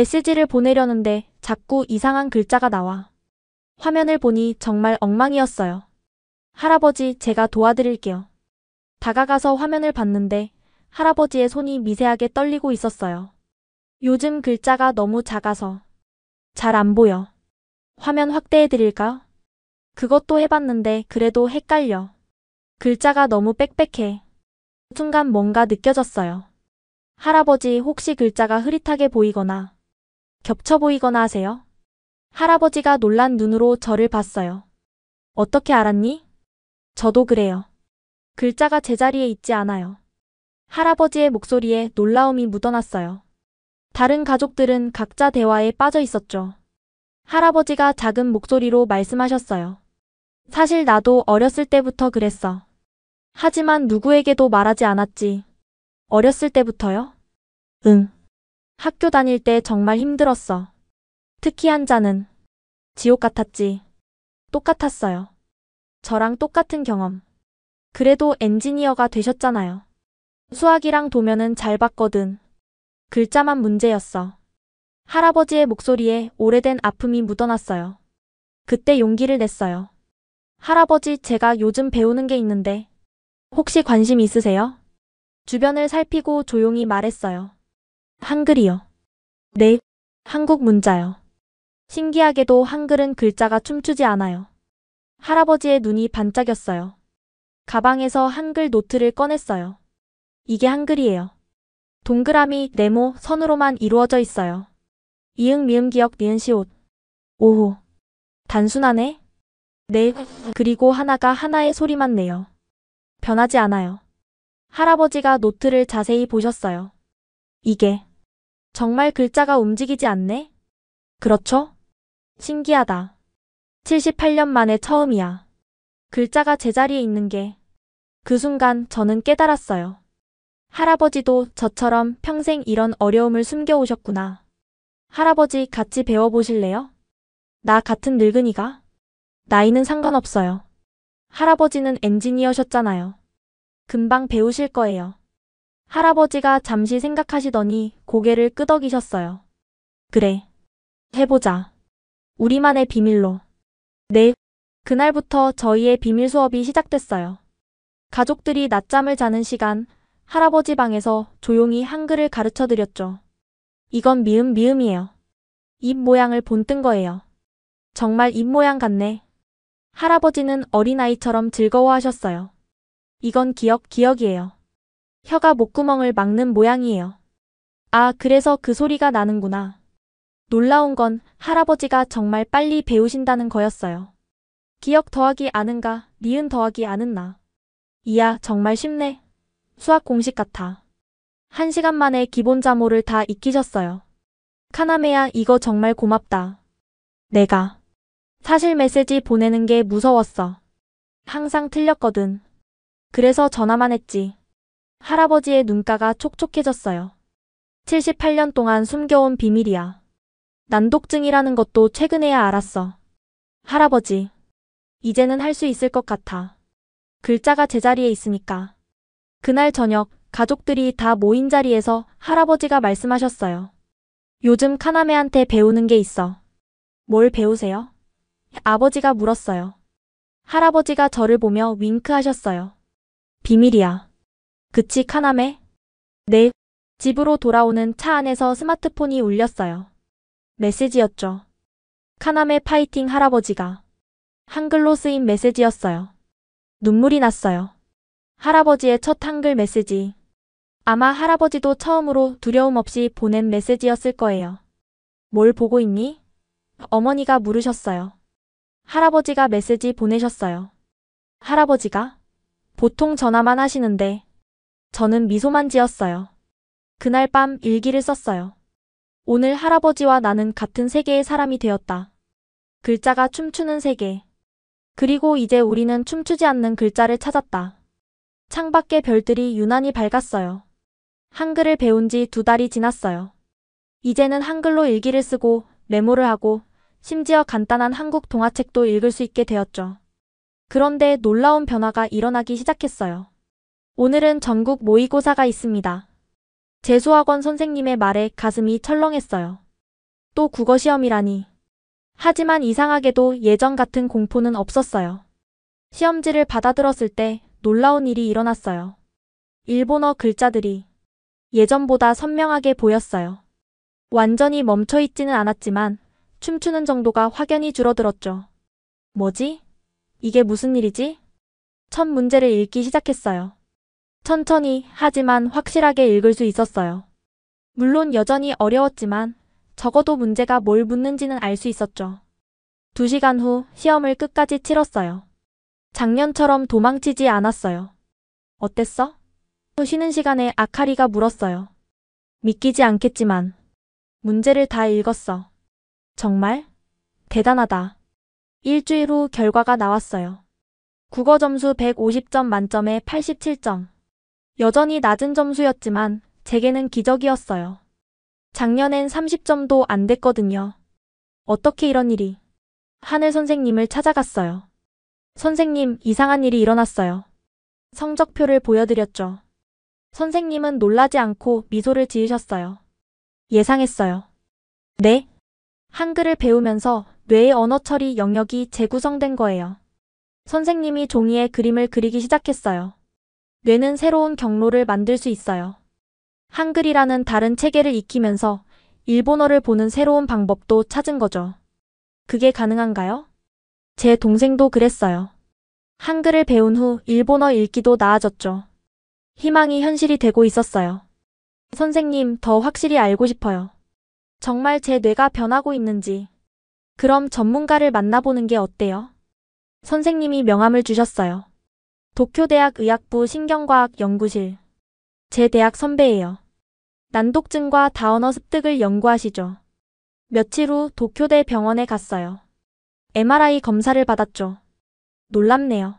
메시지를 보내려는데 자꾸 이상한 글자가 나와. 화면을 보니 정말 엉망이었어요. 할아버지, 제가 도와드릴게요. 다가가서 화면을 봤는데 할아버지의 손이 미세하게 떨리고 있었어요. 요즘 글자가 너무 작아서 잘 안 보여. 화면 확대해드릴까요? 그것도 해봤는데 그래도 헷갈려. 글자가 너무 빽빽해. 순간 뭔가 느껴졌어요. 할아버지, 혹시 글자가 흐릿하게 보이거나 겹쳐 보이거나 하세요? 할아버지가 놀란 눈으로 저를 봤어요. 어떻게 알았니? 저도 그래요. 글자가 제자리에 있지 않아요. 할아버지의 목소리에 놀라움이 묻어났어요. 다른 가족들은 각자 대화에 빠져 있었죠. 할아버지가 작은 목소리로 말씀하셨어요. 사실 나도 어렸을 때부터 그랬어. 하지만 누구에게도 말하지 않았지. 어렸을 때부터요? 응. 학교 다닐 때 정말 힘들었어. 특히 한자는 지옥 같았지. 똑같았어요. 저랑 똑같은 경험. 그래도 엔지니어가 되셨잖아요. 수학이랑 도면은 잘 봤거든. 글자만 문제였어. 할아버지의 목소리에 오래된 아픔이 묻어났어요. 그때 용기를 냈어요. 할아버지, 제가 요즘 배우는 게 있는데 혹시 관심 있으세요? 주변을 살피고 조용히 말했어요. 한글이요. 네, 한국 문자요. 신기하게도 한글은 글자가 춤추지 않아요. 할아버지의 눈이 반짝였어요. 가방에서 한글 노트를 꺼냈어요. 이게 한글이에요. 동그라미, 네모, 선으로만 이루어져 있어요. 이응, 미음, 기역, 니은, 시옷. 오호. 단순하네? 네, 그리고 하나가 하나의 소리만 내요. 변하지 않아요. 할아버지가 노트를 자세히 보셨어요. 이게 정말 글자가 움직이지 않네? 그렇죠? 신기하다. 78년 만에 처음이야. 글자가 제자리에 있는 게. 그 순간 저는 깨달았어요. 할아버지도 저처럼 평생 이런 어려움을 숨겨오셨구나. 할아버지, 같이 배워보실래요? 나 같은 늙은이가? 나이는 상관없어요. 할아버지는 엔지니어셨잖아요. 금방 배우실 거예요. 할아버지가 잠시 생각하시더니 고개를 끄덕이셨어요. 그래. 해보자. 우리만의 비밀로. 네. 그날부터 저희의 비밀 수업이 시작됐어요. 가족들이 낮잠을 자는 시간, 할아버지 방에서 조용히 한글을 가르쳐 드렸죠. 이건 미음, 미음이에요. 입 모양을 본뜬 거예요. 정말 입 모양 같네. 할아버지는 어린아이처럼 즐거워하셨어요. 이건 기역, 기역이에요. 혀가 목구멍을 막는 모양이에요. 아, 그래서 그 소리가 나는구나. 놀라운 건 할아버지가 정말 빨리 배우신다는 거였어요. 기역 더하기 아는가, 니은 더하기 아는나. 이야, 정말 쉽네. 수학 공식 같아. 1시간 만에 기본 자모를 다 익히셨어요. 카나메야, 이거 정말 고맙다. 내가 사실 메시지 보내는 게 무서웠어. 항상 틀렸거든. 그래서 전화만 했지. 할아버지의 눈가가 촉촉해졌어요. 78년 동안 숨겨온 비밀이야. 난독증이라는 것도 최근에야 알았어. 할아버지, 이제는 할 수 있을 것 같아. 글자가 제자리에 있으니까. 그날 저녁 가족들이 다 모인 자리에서 할아버지가 말씀하셨어요. 요즘 카나메한테 배우는 게 있어. 뭘 배우세요? 아버지가 물었어요. 할아버지가 저를 보며 윙크하셨어요. 비밀이야. 그치, 카나메? 네. 집으로 돌아오는 차 안에서 스마트폰이 울렸어요. 메시지였죠. 카나메 파이팅, 할아버지가. 한글로 쓰인 메시지였어요. 눈물이 났어요. 할아버지의 첫 한글 메시지. 아마 할아버지도 처음으로 두려움 없이 보낸 메시지였을 거예요. 뭘 보고 있니? 어머니가 물으셨어요. 할아버지가 메시지 보내셨어요. 할아버지가? 보통 전화만 하시는데 저는 미소만 지었어요. 그날 밤 일기를 썼어요. 오늘 할아버지와 나는 같은 세계의 사람이 되었다. 글자가 춤추는 세계. 그리고 이제 우리는 춤추지 않는 글자를 찾았다. 창밖의 별들이 유난히 밝았어요. 한글을 배운 지 2달이 지났어요. 이제는 한글로 일기를 쓰고 메모를 하고 심지어 간단한 한국 동화책도 읽을 수 있게 되었죠. 그런데 놀라운 변화가 일어나기 시작했어요. 오늘은 전국 모의고사가 있습니다. 재수학원 선생님의 말에 가슴이 철렁했어요. 또 국어 시험이라니. 하지만 이상하게도 예전 같은 공포는 없었어요. 시험지를 받아들었을 때 놀라운 일이 일어났어요. 일본어 글자들이 예전보다 선명하게 보였어요. 완전히 멈춰있지는 않았지만 춤추는 정도가 확연히 줄어들었죠. 뭐지? 이게 무슨 일이지? 첫 문제를 읽기 시작했어요. 천천히 하지만 확실하게 읽을 수 있었어요. 물론 여전히 어려웠지만 적어도 문제가 뭘 묻는지는 알 수 있었죠. 2시간 후 시험을 끝까지 치렀어요. 작년처럼 도망치지 않았어요. 어땠어? 쉬는 시간에 아카리가 물었어요. 믿기지 않겠지만 문제를 다 읽었어. 정말? 대단하다. 일주일 후 결과가 나왔어요. 국어 점수 150점 만점에 87점. 여전히 낮은 점수였지만 제게는 기적이었어요. 작년엔 30점도 안 됐거든요. 어떻게 이런 일이? 하늘 선생님을 찾아갔어요. 선생님, 이상한 일이 일어났어요. 성적표를 보여드렸죠. 선생님은 놀라지 않고 미소를 지으셨어요. 예상했어요. 네? 한글을 배우면서 뇌의 언어 처리 영역이 재구성된 거예요. 선생님이 종이에 그림을 그리기 시작했어요. 뇌는 새로운 경로를 만들 수 있어요. 한글이라는 다른 체계를 익히면서 일본어를 보는 새로운 방법도 찾은 거죠. 그게 가능한가요? 제 동생도 그랬어요. 한글을 배운 후 일본어 읽기도 나아졌죠. 희망이 현실이 되고 있었어요. 선생님, 더 확실히 알고 싶어요. 정말 제 뇌가 변하고 있는지. 그럼 전문가를 만나보는 게 어때요? 선생님이 명함을 주셨어요. 도쿄대학 의학부 신경과학 연구실. 제 대학 선배예요. 난독증과 다언어 습득을 연구하시죠. 며칠 후 도쿄대 병원에 갔어요. MRI 검사를 받았죠. 놀랍네요.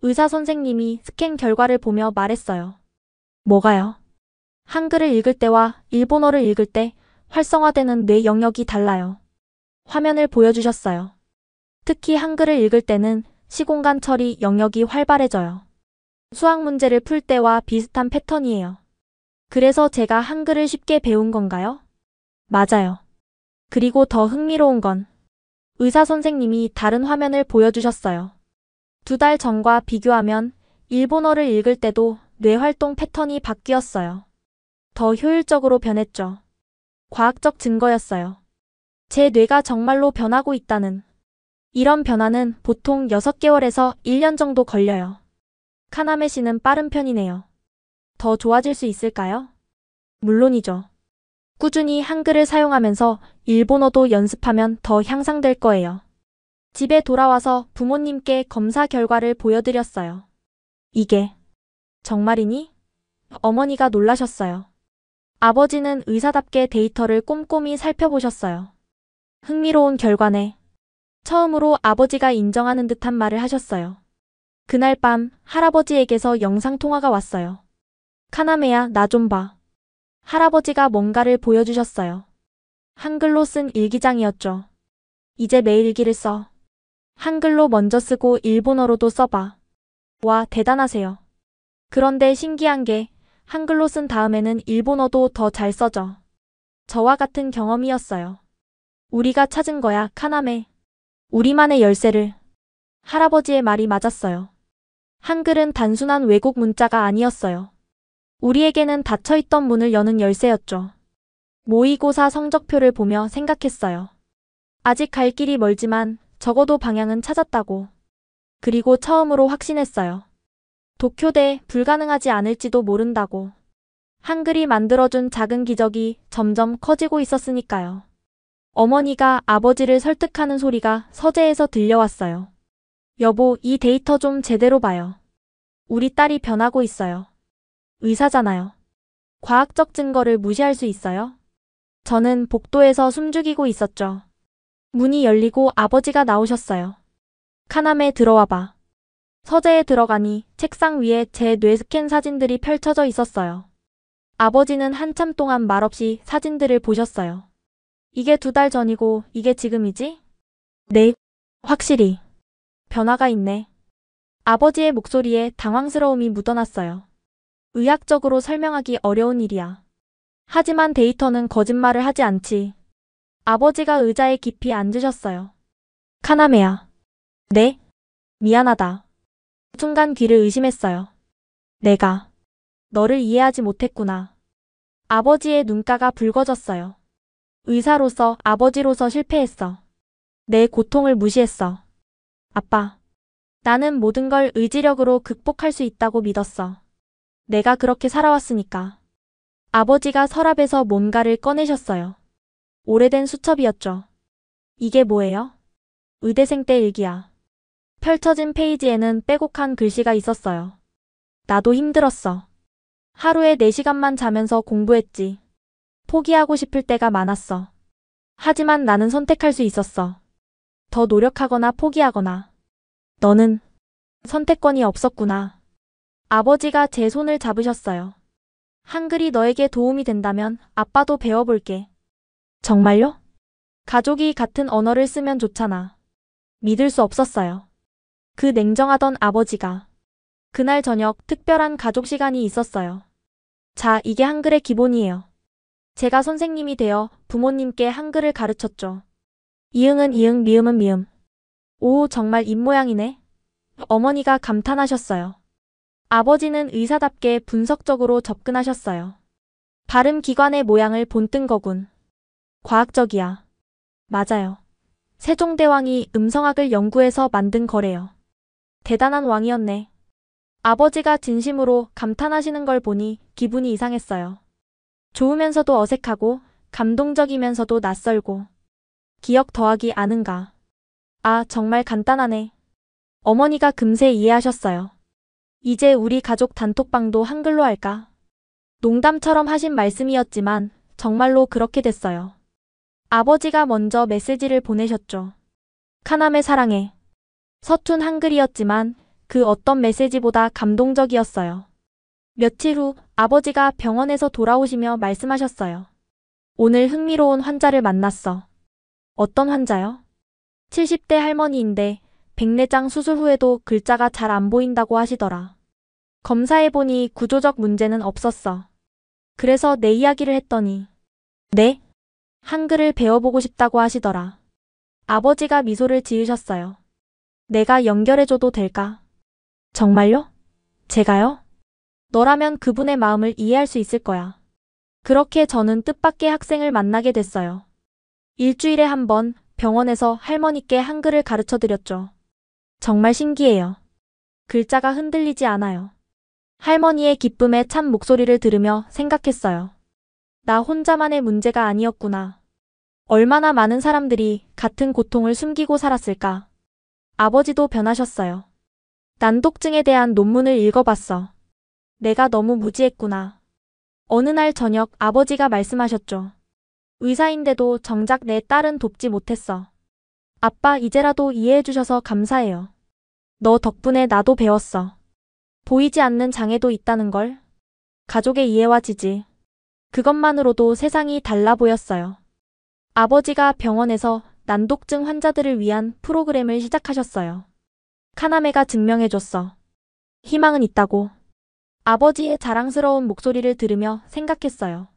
의사 선생님이 스캔 결과를 보며 말했어요. 뭐가요? 한글을 읽을 때와 일본어를 읽을 때 활성화되는 뇌 영역이 달라요. 화면을 보여주셨어요. 특히 한글을 읽을 때는 시공간 처리 영역이 활발해져요. 수학 문제를 풀 때와 비슷한 패턴이에요. 그래서 제가 한글을 쉽게 배운 건가요? 맞아요. 그리고 더 흥미로운 건 의사 선생님이 다른 화면을 보여주셨어요. 2달 전과 비교하면 일본어를 읽을 때도 뇌 활동 패턴이 바뀌었어요. 더 효율적으로 변했죠. 과학적 증거였어요. 제 뇌가 정말로 변하고 있다는. 이런 변화는 보통 6개월에서 1년 정도 걸려요. 카나메 씨는 빠른 편이네요. 더 좋아질 수 있을까요? 물론이죠. 꾸준히 한글을 사용하면서 일본어도 연습하면 더 향상될 거예요. 집에 돌아와서 부모님께 검사 결과를 보여드렸어요. 이게 정말이니? 어머니가 놀라셨어요. 아버지는 의사답게 데이터를 꼼꼼히 살펴보셨어요. 흥미로운 결과네. 처음으로 아버지가 인정하는 듯한 말을 하셨어요. 그날 밤 할아버지에게서 영상통화가 왔어요. 카나메야, 나 좀 봐. 할아버지가 뭔가를 보여주셨어요. 한글로 쓴 일기장이었죠. 이제 매일 일기를 써. 한글로 먼저 쓰고 일본어로도 써봐. 와, 대단하세요. 그런데 신기한 게 한글로 쓴 다음에는 일본어도 더 잘 써져. 저와 같은 경험이었어요. 우리가 찾은 거야, 카나메. 우리만의 열쇠를. 할아버지의 말이 맞았어요. 한글은 단순한 외국 문자가 아니었어요. 우리에게는 닫혀있던 문을 여는 열쇠였죠. 모의고사 성적표를 보며 생각했어요. 아직 갈 길이 멀지만 적어도 방향은 찾았다고. 그리고 처음으로 확신했어요. 도쿄대 불가능하지 않을지도 모른다고. 한글이 만들어준 작은 기적이 점점 커지고 있었으니까요. 어머니가 아버지를 설득하는 소리가 서재에서 들려왔어요. 여보, 이 데이터 좀 제대로 봐요. 우리 딸이 변하고 있어요. 의사잖아요. 과학적 증거를 무시할 수 있어요? 저는 복도에서 숨죽이고 있었죠. 문이 열리고 아버지가 나오셨어요. 카나메, 들어와 봐. 서재에 들어가니 책상 위에 제 뇌 스캔 사진들이 펼쳐져 있었어요. 아버지는 한참 동안 말없이 사진들을 보셨어요. 이게 2달 전이고 이게 지금이지? 네, 확실히. 변화가 있네. 아버지의 목소리에 당황스러움이 묻어났어요. 의학적으로 설명하기 어려운 일이야. 하지만 데이터는 거짓말을 하지 않지. 아버지가 의자에 깊이 앉으셨어요. 카나메야. 네? 미안하다. 순간 귀를 의심했어요. 내가 너를 이해하지 못했구나. 아버지의 눈가가 붉어졌어요. 의사로서, 아버지로서 실패했어. 내 고통을 무시했어. 아빠. 나는 모든 걸 의지력으로 극복할 수 있다고 믿었어. 내가 그렇게 살아왔으니까. 아버지가 서랍에서 뭔가를 꺼내셨어요. 오래된 수첩이었죠. 이게 뭐예요? 의대생 때 일기야. 펼쳐진 페이지에는 빼곡한 글씨가 있었어요. 나도 힘들었어. 하루에 4시간만 자면서 공부했지. 포기하고 싶을 때가 많았어. 하지만 나는 선택할 수 있었어. 더 노력하거나 포기하거나. 너는 선택권이 없었구나. 아버지가 제 손을 잡으셨어요. 한글이 너에게 도움이 된다면 아빠도 배워볼게. 정말요? 가족이 같은 언어를 쓰면 좋잖아. 믿을 수 없었어요. 그 냉정하던 아버지가. 그날 저녁 특별한 가족 시간이 있었어요. 자, 이게 한글의 기본이에요. 제가 선생님이 되어 부모님께 한글을 가르쳤죠. 이응은 이응, 미음은 미음. 오, 정말 입모양이네. 어머니가 감탄하셨어요. 아버지는 의사답게 분석적으로 접근하셨어요. 발음 기관의 모양을 본뜬 거군. 과학적이야. 맞아요. 세종대왕이 음성학을 연구해서 만든 거래요. 대단한 왕이었네. 아버지가 진심으로 감탄하시는 걸 보니 기분이 이상했어요. 좋으면서도 어색하고 감동적이면서도 낯설고. 기억 더하기 아는가. 아, 정말 간단하네. 어머니가 금세 이해하셨어요. 이제 우리 가족 단톡방도 한글로 할까? 농담처럼 하신 말씀이었지만 정말로 그렇게 됐어요. 아버지가 먼저 메시지를 보내셨죠. 카남의 사랑해. 서툰 한글이었지만 그 어떤 메시지보다 감동적이었어요. 며칠 후 아버지가 병원에서 돌아오시며 말씀하셨어요. 오늘 흥미로운 환자를 만났어. 어떤 환자요? 70대 할머니인데 백내장 수술 후에도 글자가 잘 안 보인다고 하시더라. 검사해보니 구조적 문제는 없었어. 그래서 내 이야기를 했더니 네? 한글을 배워보고 싶다고 하시더라. 아버지가 미소를 지으셨어요. 내가 연결해줘도 될까? 정말요? 제가요? 너라면 그분의 마음을 이해할 수 있을 거야. 그렇게 저는 뜻밖의 학생을 만나게 됐어요. 일주일에 한 번 병원에서 할머니께 한글을 가르쳐드렸죠. 정말 신기해요. 글자가 흔들리지 않아요. 할머니의 기쁨에 찬 목소리를 들으며 생각했어요. 나 혼자만의 문제가 아니었구나. 얼마나 많은 사람들이 같은 고통을 숨기고 살았을까. 아버지도 변하셨어요. 난독증에 대한 논문을 읽어봤어. 내가 너무 무지했구나. 어느 날 저녁 아버지가 말씀하셨죠. 의사인데도 정작 내 딸은 돕지 못했어. 아빠, 이제라도 이해해 주셔서 감사해요. 너 덕분에 나도 배웠어. 보이지 않는 장애도 있다는 걸. 가족의 이해와 지지. 그것만으로도 세상이 달라 보였어요. 아버지가 병원에서 난독증 환자들을 위한 프로그램을 시작하셨어요. 카나메가 증명해줬어. 희망은 있다고. 아버지의 자랑스러운 목소리를 들으며 생각했어요.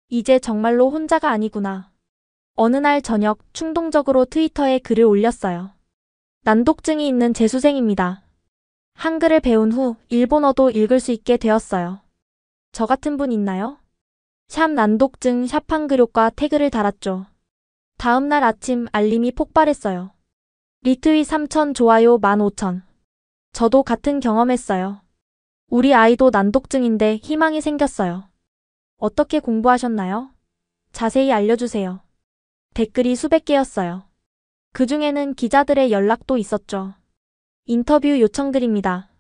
이제 정말로 혼자가 아니구나. 어느 날 저녁 충동적으로 트위터에 글을 올렸어요. 난독증이 있는 재수생입니다. 한글을 배운 후 일본어도 읽을 수 있게 되었어요. 저 같은 분 있나요? 샵 난독증 샵 한글효과 태그를 달았죠. 다음 날 아침 알림이 폭발했어요. 리트윗 3,000, 좋아요 15,000. 저도 같은 경험했어요. 우리 아이도 난독증인데 희망이 생겼어요. 어떻게 공부하셨나요? 자세히 알려주세요. 댓글이 수백 개였어요. 그 중에는 기자들의 연락도 있었죠. 인터뷰 요청드립니다.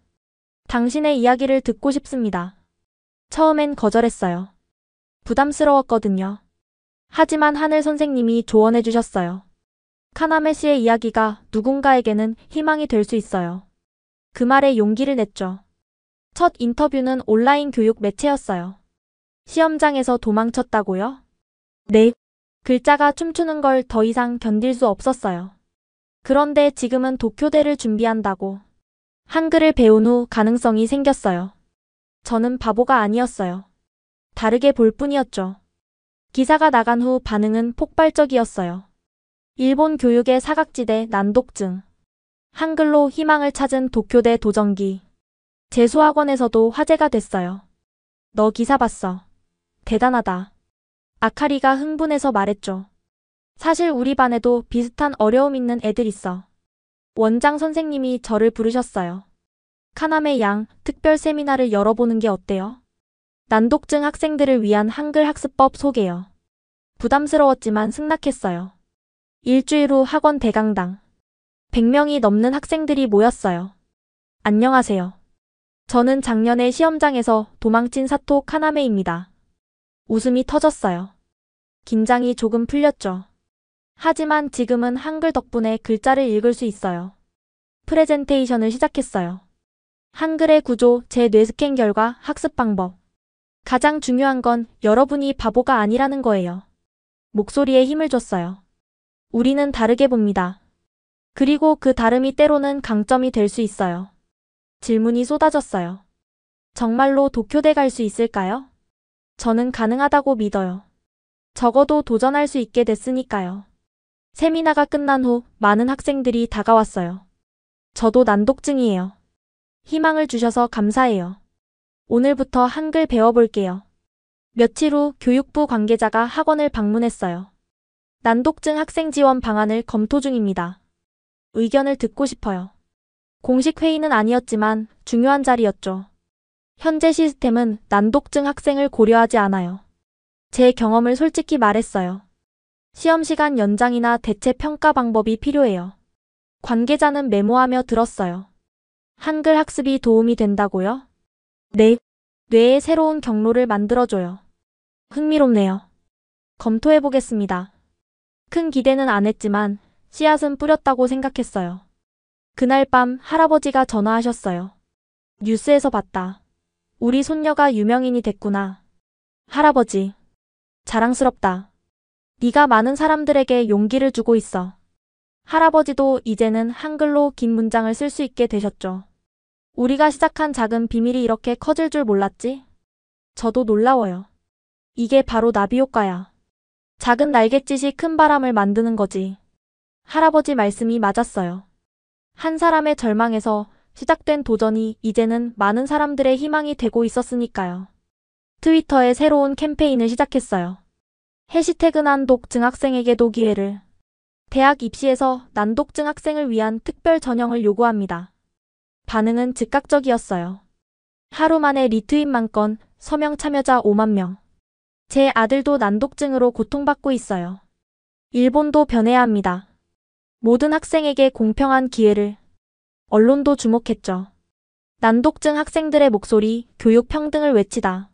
당신의 이야기를 듣고 싶습니다. 처음엔 거절했어요. 부담스러웠거든요. 하지만 하늘 선생님이 조언해 주셨어요. 카나메 씨의 이야기가 누군가에게는 희망이 될 수 있어요. 그 말에 용기를 냈죠. 첫 인터뷰는 온라인 교육 매체였어요. 시험장에서 도망쳤다고요? 네. 글자가 춤추는 걸 더 이상 견딜 수 없었어요. 그런데 지금은 도쿄대를 준비한다고. 한글을 배운 후 가능성이 생겼어요. 저는 바보가 아니었어요. 다르게 볼 뿐이었죠. 기사가 나간 후 반응은 폭발적이었어요. 일본 교육의 사각지대 난독증. 한글로 희망을 찾은 도쿄대 도전기. 재수학원에서도 화제가 됐어요. 너 기사 봤어. 대단하다. 아카리가 흥분해서 말했죠. 사실 우리 반에도 비슷한 어려움 있는 애들 있어. 원장 선생님이 저를 부르셨어요. 카나메 양 특별 세미나를 열어보는 게 어때요? 난독증 학생들을 위한 한글 학습법 소개요. 부담스러웠지만 승낙했어요. 일주일 후 학원 대강당. 100명이 넘는 학생들이 모였어요. 안녕하세요. 저는 작년에 시험장에서 도망친 사토 카나메입니다. 웃음이 터졌어요. 긴장이 조금 풀렸죠. 하지만 지금은 한글 덕분에 글자를 읽을 수 있어요. 프레젠테이션을 시작했어요. 한글의 구조, 제 뇌스캔 결과, 학습 방법. 가장 중요한 건 여러분이 바보가 아니라는 거예요. 목소리에 힘을 줬어요. 우리는 다르게 봅니다. 그리고 그 다름이 때로는 강점이 될 수 있어요. 질문이 쏟아졌어요. 정말로 도쿄대 갈 수 있을까요? 저는 가능하다고 믿어요. 적어도 도전할 수 있게 됐으니까요. 세미나가 끝난 후 많은 학생들이 다가왔어요. 저도 난독증이에요. 희망을 주셔서 감사해요. 오늘부터 한글 배워볼게요. 며칠 후 교육부 관계자가 학원을 방문했어요. 난독증 학생 지원 방안을 검토 중입니다. 의견을 듣고 싶어요. 공식 회의는 아니었지만 중요한 자리였죠. 현재 시스템은 난독증 학생을 고려하지 않아요. 제 경험을 솔직히 말했어요. 시험 시간 연장이나 대체 평가 방법이 필요해요. 관계자는 메모하며 들었어요. 한글 학습이 도움이 된다고요? 네. 뇌에 새로운 경로를 만들어줘요. 흥미롭네요. 검토해보겠습니다. 큰 기대는 안 했지만 씨앗은 뿌렸다고 생각했어요. 그날 밤 할아버지가 전화하셨어요. 뉴스에서 봤다. 우리 손녀가 유명인이 됐구나. 할아버지. 자랑스럽다. 네가 많은 사람들에게 용기를 주고 있어. 할아버지도 이제는 한글로 긴 문장을 쓸 수 있게 되셨죠. 우리가 시작한 작은 비밀이 이렇게 커질 줄 몰랐지? 저도 놀라워요. 이게 바로 나비 효과야. 작은 날갯짓이 큰 바람을 만드는 거지. 할아버지 말씀이 맞았어요. 한 사람의 절망에서 시작된 도전이 이제는 많은 사람들의 희망이 되고 있었으니까요. 트위터에 새로운 캠페인을 시작했어요. 해시태그 난독증 학생에게도 기회를. 대학 입시에서 난독증 학생을 위한 특별 전형을 요구합니다. 반응은 즉각적이었어요. 하루 만에 리트윗만 건, 서명 참여자 5만 명. 제 아들도 난독증으로 고통받고 있어요. 일본도 변해야 합니다. 모든 학생에게 공평한 기회를. 언론도 주목했죠. 난독증 학생들의 목소리, 교육 평등을 외치다.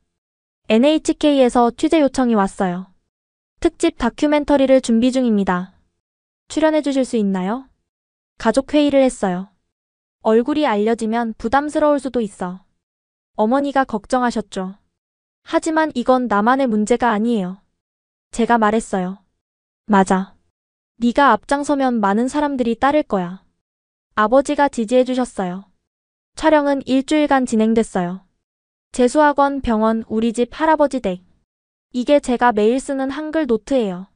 NHK에서 취재 요청이 왔어요. 특집 다큐멘터리를 준비 중입니다. 출연해 주실 수 있나요? 가족 회의를 했어요. 얼굴이 알려지면 부담스러울 수도 있어. 어머니가 걱정하셨죠. 하지만 이건 나만의 문제가 아니에요. 제가 말했어요. 맞아. 네가 앞장서면 많은 사람들이 따를 거야. 아버지가 지지해 주셨어요. 촬영은 일주일간 진행됐어요. 재수학원, 병원, 우리 집 할아버지 댁. 이게 제가 매일 쓰는 한글 노트예요.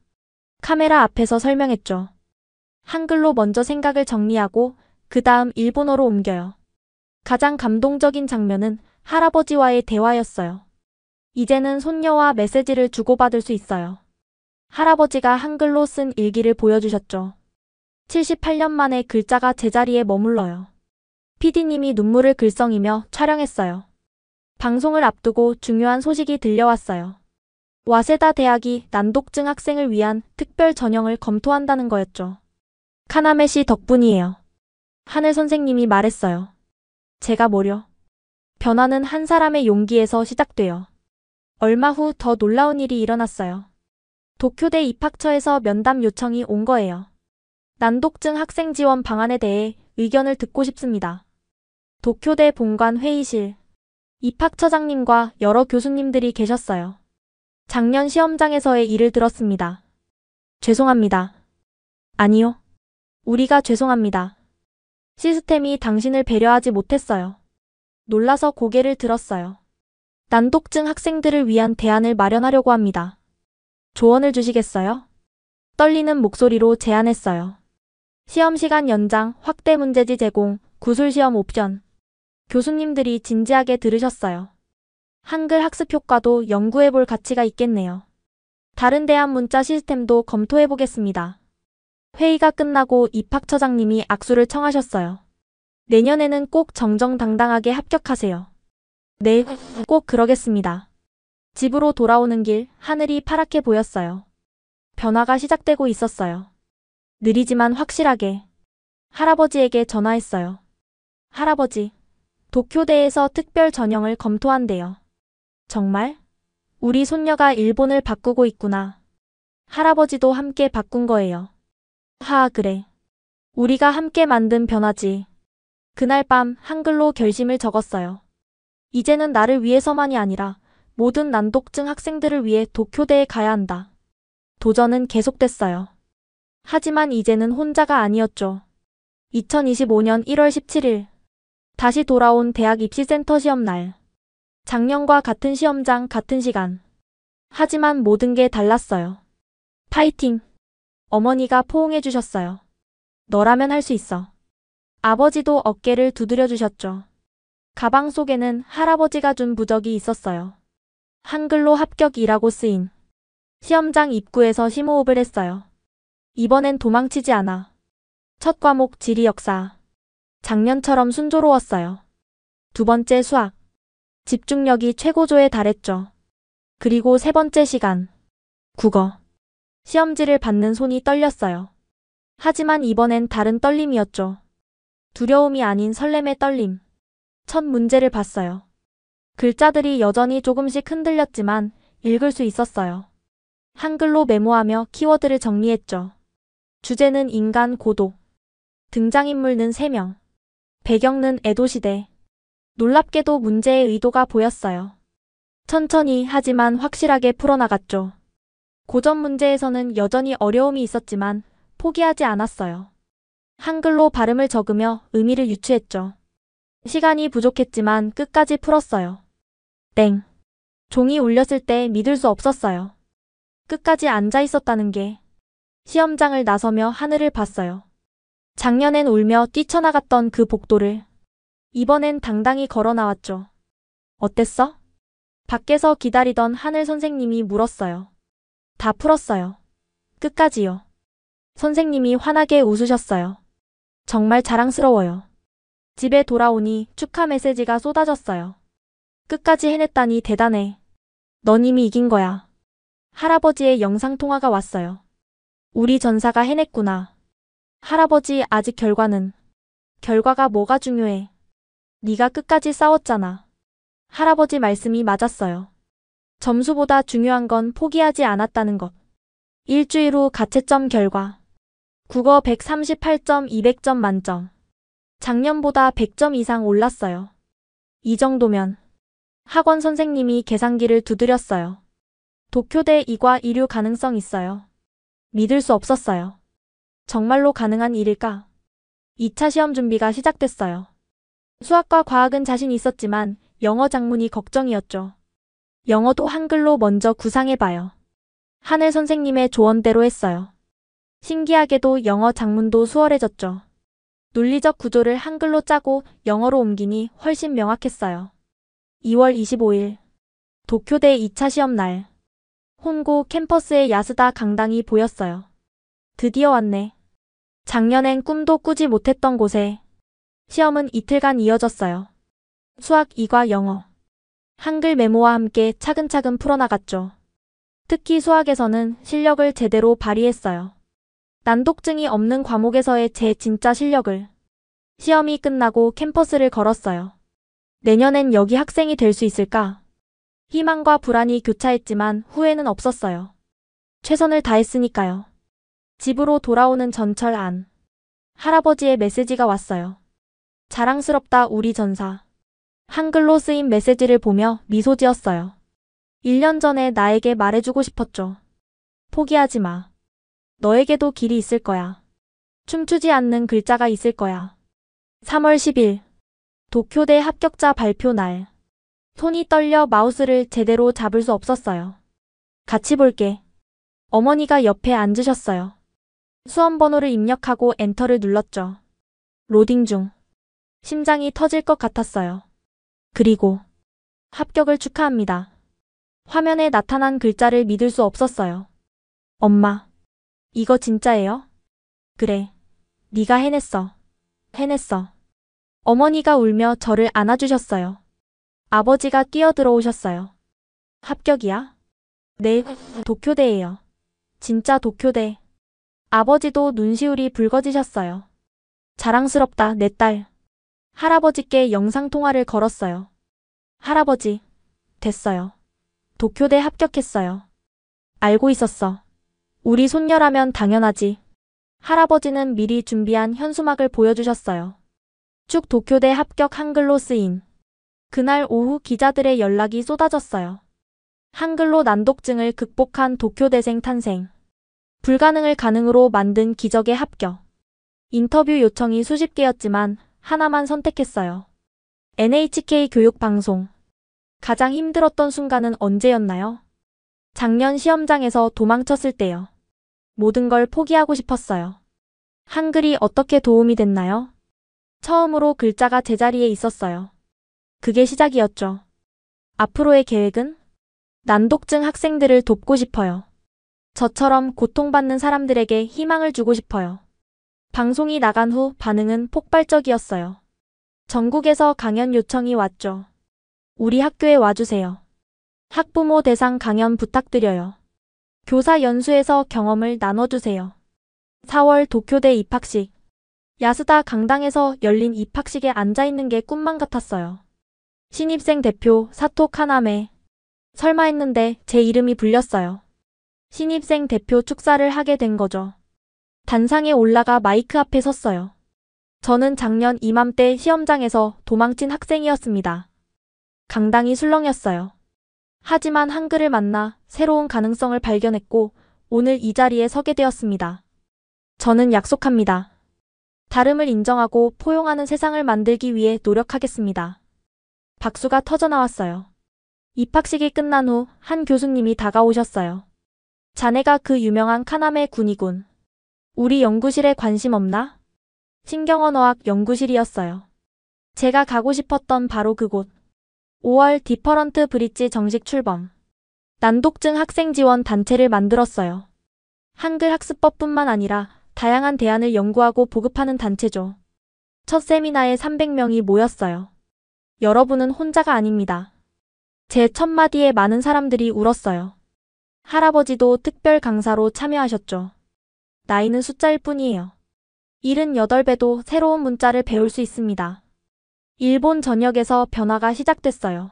카메라 앞에서 설명했죠. 한글로 먼저 생각을 정리하고 그 다음 일본어로 옮겨요. 가장 감동적인 장면은 할아버지와의 대화였어요. 이제는 손녀와 메시지를 주고받을 수 있어요. 할아버지가 한글로 쓴 일기를 보여주셨죠. 78년 만에 글자가 제자리에 머물러요. PD님이 눈물을 글썽이며 촬영했어요. 방송을 앞두고 중요한 소식이 들려왔어요. 와세다 대학이 난독증 학생을 위한 특별 전형을 검토한다는 거였죠. 카나메 씨 덕분이에요. 하늘 선생님이 말했어요. 제가 뭐려? 변화는 한 사람의 용기에서 시작돼요. 얼마 후 더 놀라운 일이 일어났어요. 도쿄대 입학처에서 면담 요청이 온 거예요. 난독증 학생 지원 방안에 대해 의견을 듣고 싶습니다. 도쿄대 본관 회의실. 입학처장님과 여러 교수님들이 계셨어요. 작년 시험장에서의 일을 들었습니다. 죄송합니다. 아니요. 우리가 죄송합니다. 시스템이 당신을 배려하지 못했어요. 놀라서 고개를 들었어요. 난독증 학생들을 위한 대안을 마련하려고 합니다. 조언을 주시겠어요? 떨리는 목소리로 제안했어요. 시험 시간 연장, 확대 문제지 제공, 구술 시험 옵션. 교수님들이 진지하게 들으셨어요. 한글 학습 효과도 연구해 볼 가치가 있겠네요. 다른 대학 문자 시스템도 검토해 보겠습니다. 회의가 끝나고 입학처장님이 악수를 청하셨어요. 내년에는 꼭 정정당당하게 합격하세요. 네, 꼭 그러겠습니다. 집으로 돌아오는 길 하늘이 파랗게 보였어요. 변화가 시작되고 있었어요. 느리지만 확실하게. 할아버지에게 전화했어요. 할아버지, 도쿄대에서 특별 전형을 검토한대요. 정말? 우리 손녀가 일본을 바꾸고 있구나. 할아버지도 함께 바꾼 거예요. 그래. 우리가 함께 만든 변화지. 그날 밤 한글로 결심을 적었어요. 이제는 나를 위해서만이 아니라 모든 난독증 학생들을 위해 도쿄대에 가야 한다. 도전은 계속됐어요. 하지만 이제는 혼자가 아니었죠. 2025년 1월 17일. 다시 돌아온 대학 입시센터 시험 날. 작년과 같은 시험장, 같은 시간. 하지만 모든 게 달랐어요. 파이팅! 어머니가 포옹해 주셨어요. 너라면 할 수 있어. 아버지도 어깨를 두드려 주셨죠. 가방 속에는 할아버지가 준 부적이 있었어요. 한글로 합격이라고 쓰인. 시험장 입구에서 심호흡을 했어요. 이번엔 도망치지 않아. 첫 과목 지리 역사. 작년처럼 순조로웠어요. 두 번째 수학. 집중력이 최고조에 달했죠. 그리고 세 번째 시간. 국어. 시험지를 받는 손이 떨렸어요. 하지만 이번엔 다른 떨림이었죠. 두려움이 아닌 설렘의 떨림. 첫 문제를 봤어요. 글자들이 여전히 조금씩 흔들렸지만 읽을 수 있었어요. 한글로 메모하며 키워드를 정리했죠. 주제는 인간 고독. 등장인물은 3명. 배경은 에도시대. 놀랍게도 문제의 의도가 보였어요. 천천히 하지만 확실하게 풀어나갔죠. 고전 문제에서는 여전히 어려움이 있었지만 포기하지 않았어요. 한글로 발음을 적으며 의미를 유추했죠. 시간이 부족했지만 끝까지 풀었어요. 땡. 종이 울렸을 때 믿을 수 없었어요. 끝까지 앉아 있었다는 게. 시험장을 나서며 하늘을 봤어요. 작년엔 울며 뛰쳐나갔던 그 복도를 이번엔 당당히 걸어 나왔죠. 어땠어? 밖에서 기다리던 하늘 선생님이 물었어요. 다 풀었어요. 끝까지요. 선생님이 환하게 웃으셨어요. 정말 자랑스러워요. 집에 돌아오니 축하 메시지가 쏟아졌어요. 끝까지 해냈다니 대단해. 넌 이미 이긴 거야. 할아버지의 영상통화가 왔어요. 우리 전사가 해냈구나. 할아버지 아직 결과가 뭐가 중요해. 네가 끝까지 싸웠잖아. 할아버지 말씀이 맞았어요. 점수보다 중요한 건 포기하지 않았다는 것. 일주일 후 가채점 결과. 국어 138점 200점 만점. 작년보다 100점 이상 올랐어요. 이 정도면. 학원 선생님이 계산기를 두드렸어요. 도쿄대 이과 이류 가능성 있어요. 믿을 수 없었어요. 정말로 가능한 일일까? 2차 시험 준비가 시작됐어요. 수학과 과학은 자신 있었지만 영어 작문이 걱정이었죠. 영어도 한글로 먼저 구상해봐요. 하늘 선생님의 조언대로 했어요. 신기하게도 영어 작문도 수월해졌죠. 논리적 구조를 한글로 짜고 영어로 옮기니 훨씬 명확했어요. 2월 25일. 도쿄대 2차 시험 날. 혼고 캠퍼스에 야스다 강당이 보였어요. 드디어 왔네. 작년엔 꿈도 꾸지 못했던 곳에. 시험은 이틀간 이어졌어요. 수학 2과 영어. 한글 메모와 함께 차근차근 풀어나갔죠. 특히 수학에서는 실력을 제대로 발휘했어요. 난독증이 없는 과목에서의 제 진짜 실력을. 시험이 끝나고 캠퍼스를 걸었어요. 내년엔 여기 학생이 될 수 있을까? 희망과 불안이 교차했지만 후회는 없었어요. 최선을 다했으니까요. 집으로 돌아오는 전철 안. 할아버지의 메시지가 왔어요. 자랑스럽다 우리 전사. 한글로 쓰인 메시지를 보며 미소 지었어요. 1년 전에 나에게 말해주고 싶었죠. 포기하지 마. 너에게도 길이 있을 거야. 춤추지 않는 글자가 있을 거야. 3월 10일. 도쿄대 합격자 발표 날. 손이 떨려 마우스를 제대로 잡을 수 없었어요. 같이 볼게. 어머니가 옆에 앉으셨어요. 수험 번호를 입력하고 엔터를 눌렀죠. 로딩 중. 심장이 터질 것 같았어요. 그리고 합격을 축하합니다. 화면에 나타난 글자를 믿을 수 없었어요. 엄마, 이거 진짜예요? 그래, 네가 해냈어. 해냈어. 어머니가 울며 저를 안아주셨어요. 아버지가 뛰어들어오셨어요. 합격이야? 네, 도쿄대예요. 진짜 도쿄대. 아버지도 눈시울이 붉어지셨어요. 자랑스럽다, 내 딸. 할아버지께 영상통화를 걸었어요. 할아버지, 됐어요. 도쿄대 합격했어요. 알고 있었어. 우리 손녀라면 당연하지. 할아버지는 미리 준비한 현수막을 보여주셨어요. 쭉 도쿄대 합격 한글로 쓰인. 그날 오후 기자들의 연락이 쏟아졌어요. 한글로 난독증을 극복한 도쿄대생 탄생. 불가능을 가능으로 만든 기적의 합격. 인터뷰 요청이 수십 개였지만 하나만 선택했어요. NHK 교육방송. 가장 힘들었던 순간은 언제였나요? 작년 시험장에서 도망쳤을 때요. 모든 걸 포기하고 싶었어요. 한글이 어떻게 도움이 됐나요? 처음으로 글자가 제자리에 있었어요. 그게 시작이었죠. 앞으로의 계획은? 난독증 학생들을 돕고 싶어요. 저처럼 고통받는 사람들에게 희망을 주고 싶어요. 방송이 나간 후 반응은 폭발적이었어요. 전국에서 강연 요청이 왔죠. 우리 학교에 와주세요. 학부모 대상 강연 부탁드려요. 교사 연수에서 경험을 나눠주세요. 4월 도쿄대 입학식. 야스다 강당에서 열린 입학식에 앉아있는 게 꿈만 같았어요. 신입생 대표 사토 카나메. 설마 했는데 제 이름이 불렸어요. 신입생 대표 축사를 하게 된 거죠. 단상에 올라가 마이크 앞에 섰어요. 저는 작년 이맘때 시험장에서 도망친 학생이었습니다. 강당이 술렁였어요. 하지만 한글을 만나 새로운 가능성을 발견했고 오늘 이 자리에 서게 되었습니다. 저는 약속합니다. 다름을 인정하고 포용하는 세상을 만들기 위해 노력하겠습니다. 박수가 터져나왔어요. 입학식이 끝난 후 한 교수님이 다가오셨어요. 자네가 그 유명한 카나메 군이군. 우리 연구실에 관심 없나? 신경언어학 연구실이었어요. 제가 가고 싶었던 바로 그곳. 5월 디퍼런트 브릿지 정식 출범. 난독증 학생 지원 단체를 만들었어요. 한글 학습법뿐만 아니라 다양한 대안을 연구하고 보급하는 단체죠. 첫 세미나에 300명이 모였어요. 여러분은 혼자가 아닙니다. 제 첫마디에 많은 사람들이 울었어요. 할아버지도 특별 강사로 참여하셨죠. 나이는 숫자일 뿐이에요. 78배도 새로운 문자를 배울 수 있습니다. 일본 전역에서 변화가 시작됐어요.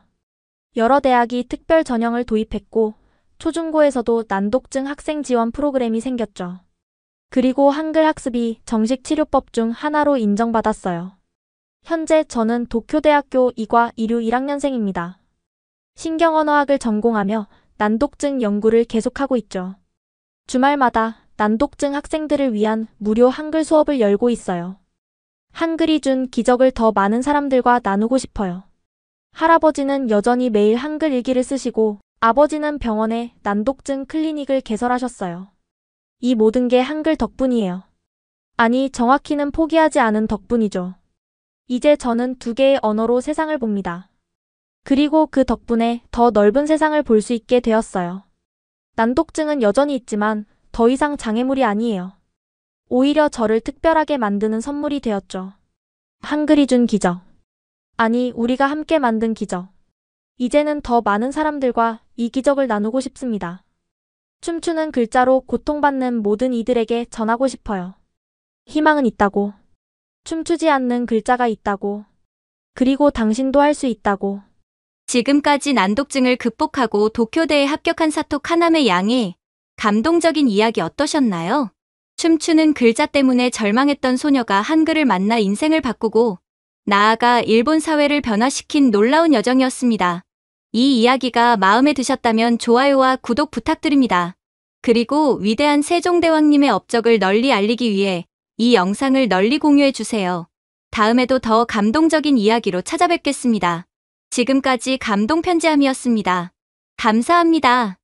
여러 대학이 특별 전형을 도입했고 초중고에서도 난독증 학생 지원 프로그램이 생겼죠. 그리고 한글 학습이 정식 치료법 중 하나로 인정받았어요. 현재 저는 도쿄대학교 이과 이류 1학년생입니다. 신경언어학을 전공하며 난독증 연구를 계속하고 있죠. 주말마다 난독증 학생들을 위한 무료 한글 수업을 열고 있어요. 한글이 준 기적을 더 많은 사람들과 나누고 싶어요. 할아버지는 여전히 매일 한글 일기를 쓰시고 아버지는 병원에 난독증 클리닉을 개설하셨어요. 이 모든 게 한글 덕분이에요. 아니, 정확히는 포기하지 않은 덕분이죠. 이제 저는 2개의 언어로 세상을 봅니다. 그리고 그 덕분에 더 넓은 세상을 볼 수 있게 되었어요. 난독증은 여전히 있지만 더 이상 장애물이 아니에요. 오히려 저를 특별하게 만드는 선물이 되었죠. 한글이 준 기적. 아니, 우리가 함께 만든 기적. 이제는 더 많은 사람들과 이 기적을 나누고 싶습니다. 춤추는 글자로 고통받는 모든 이들에게 전하고 싶어요. 희망은 있다고. 춤추지 않는 글자가 있다고. 그리고 당신도 할 수 있다고. 지금까지 난독증을 극복하고 도쿄대에 합격한 사토 카나메 양의 감동적인 이야기 어떠셨나요? 춤추는 글자 때문에 절망했던 소녀가 한글을 만나 인생을 바꾸고 나아가 일본 사회를 변화시킨 놀라운 여정이었습니다. 이 이야기가 마음에 드셨다면 좋아요와 구독 부탁드립니다. 그리고 위대한 세종대왕님의 업적을 널리 알리기 위해 이 영상을 널리 공유해주세요. 다음에도 더 감동적인 이야기로 찾아뵙겠습니다. 지금까지 감동편지함이었습니다. 감사합니다.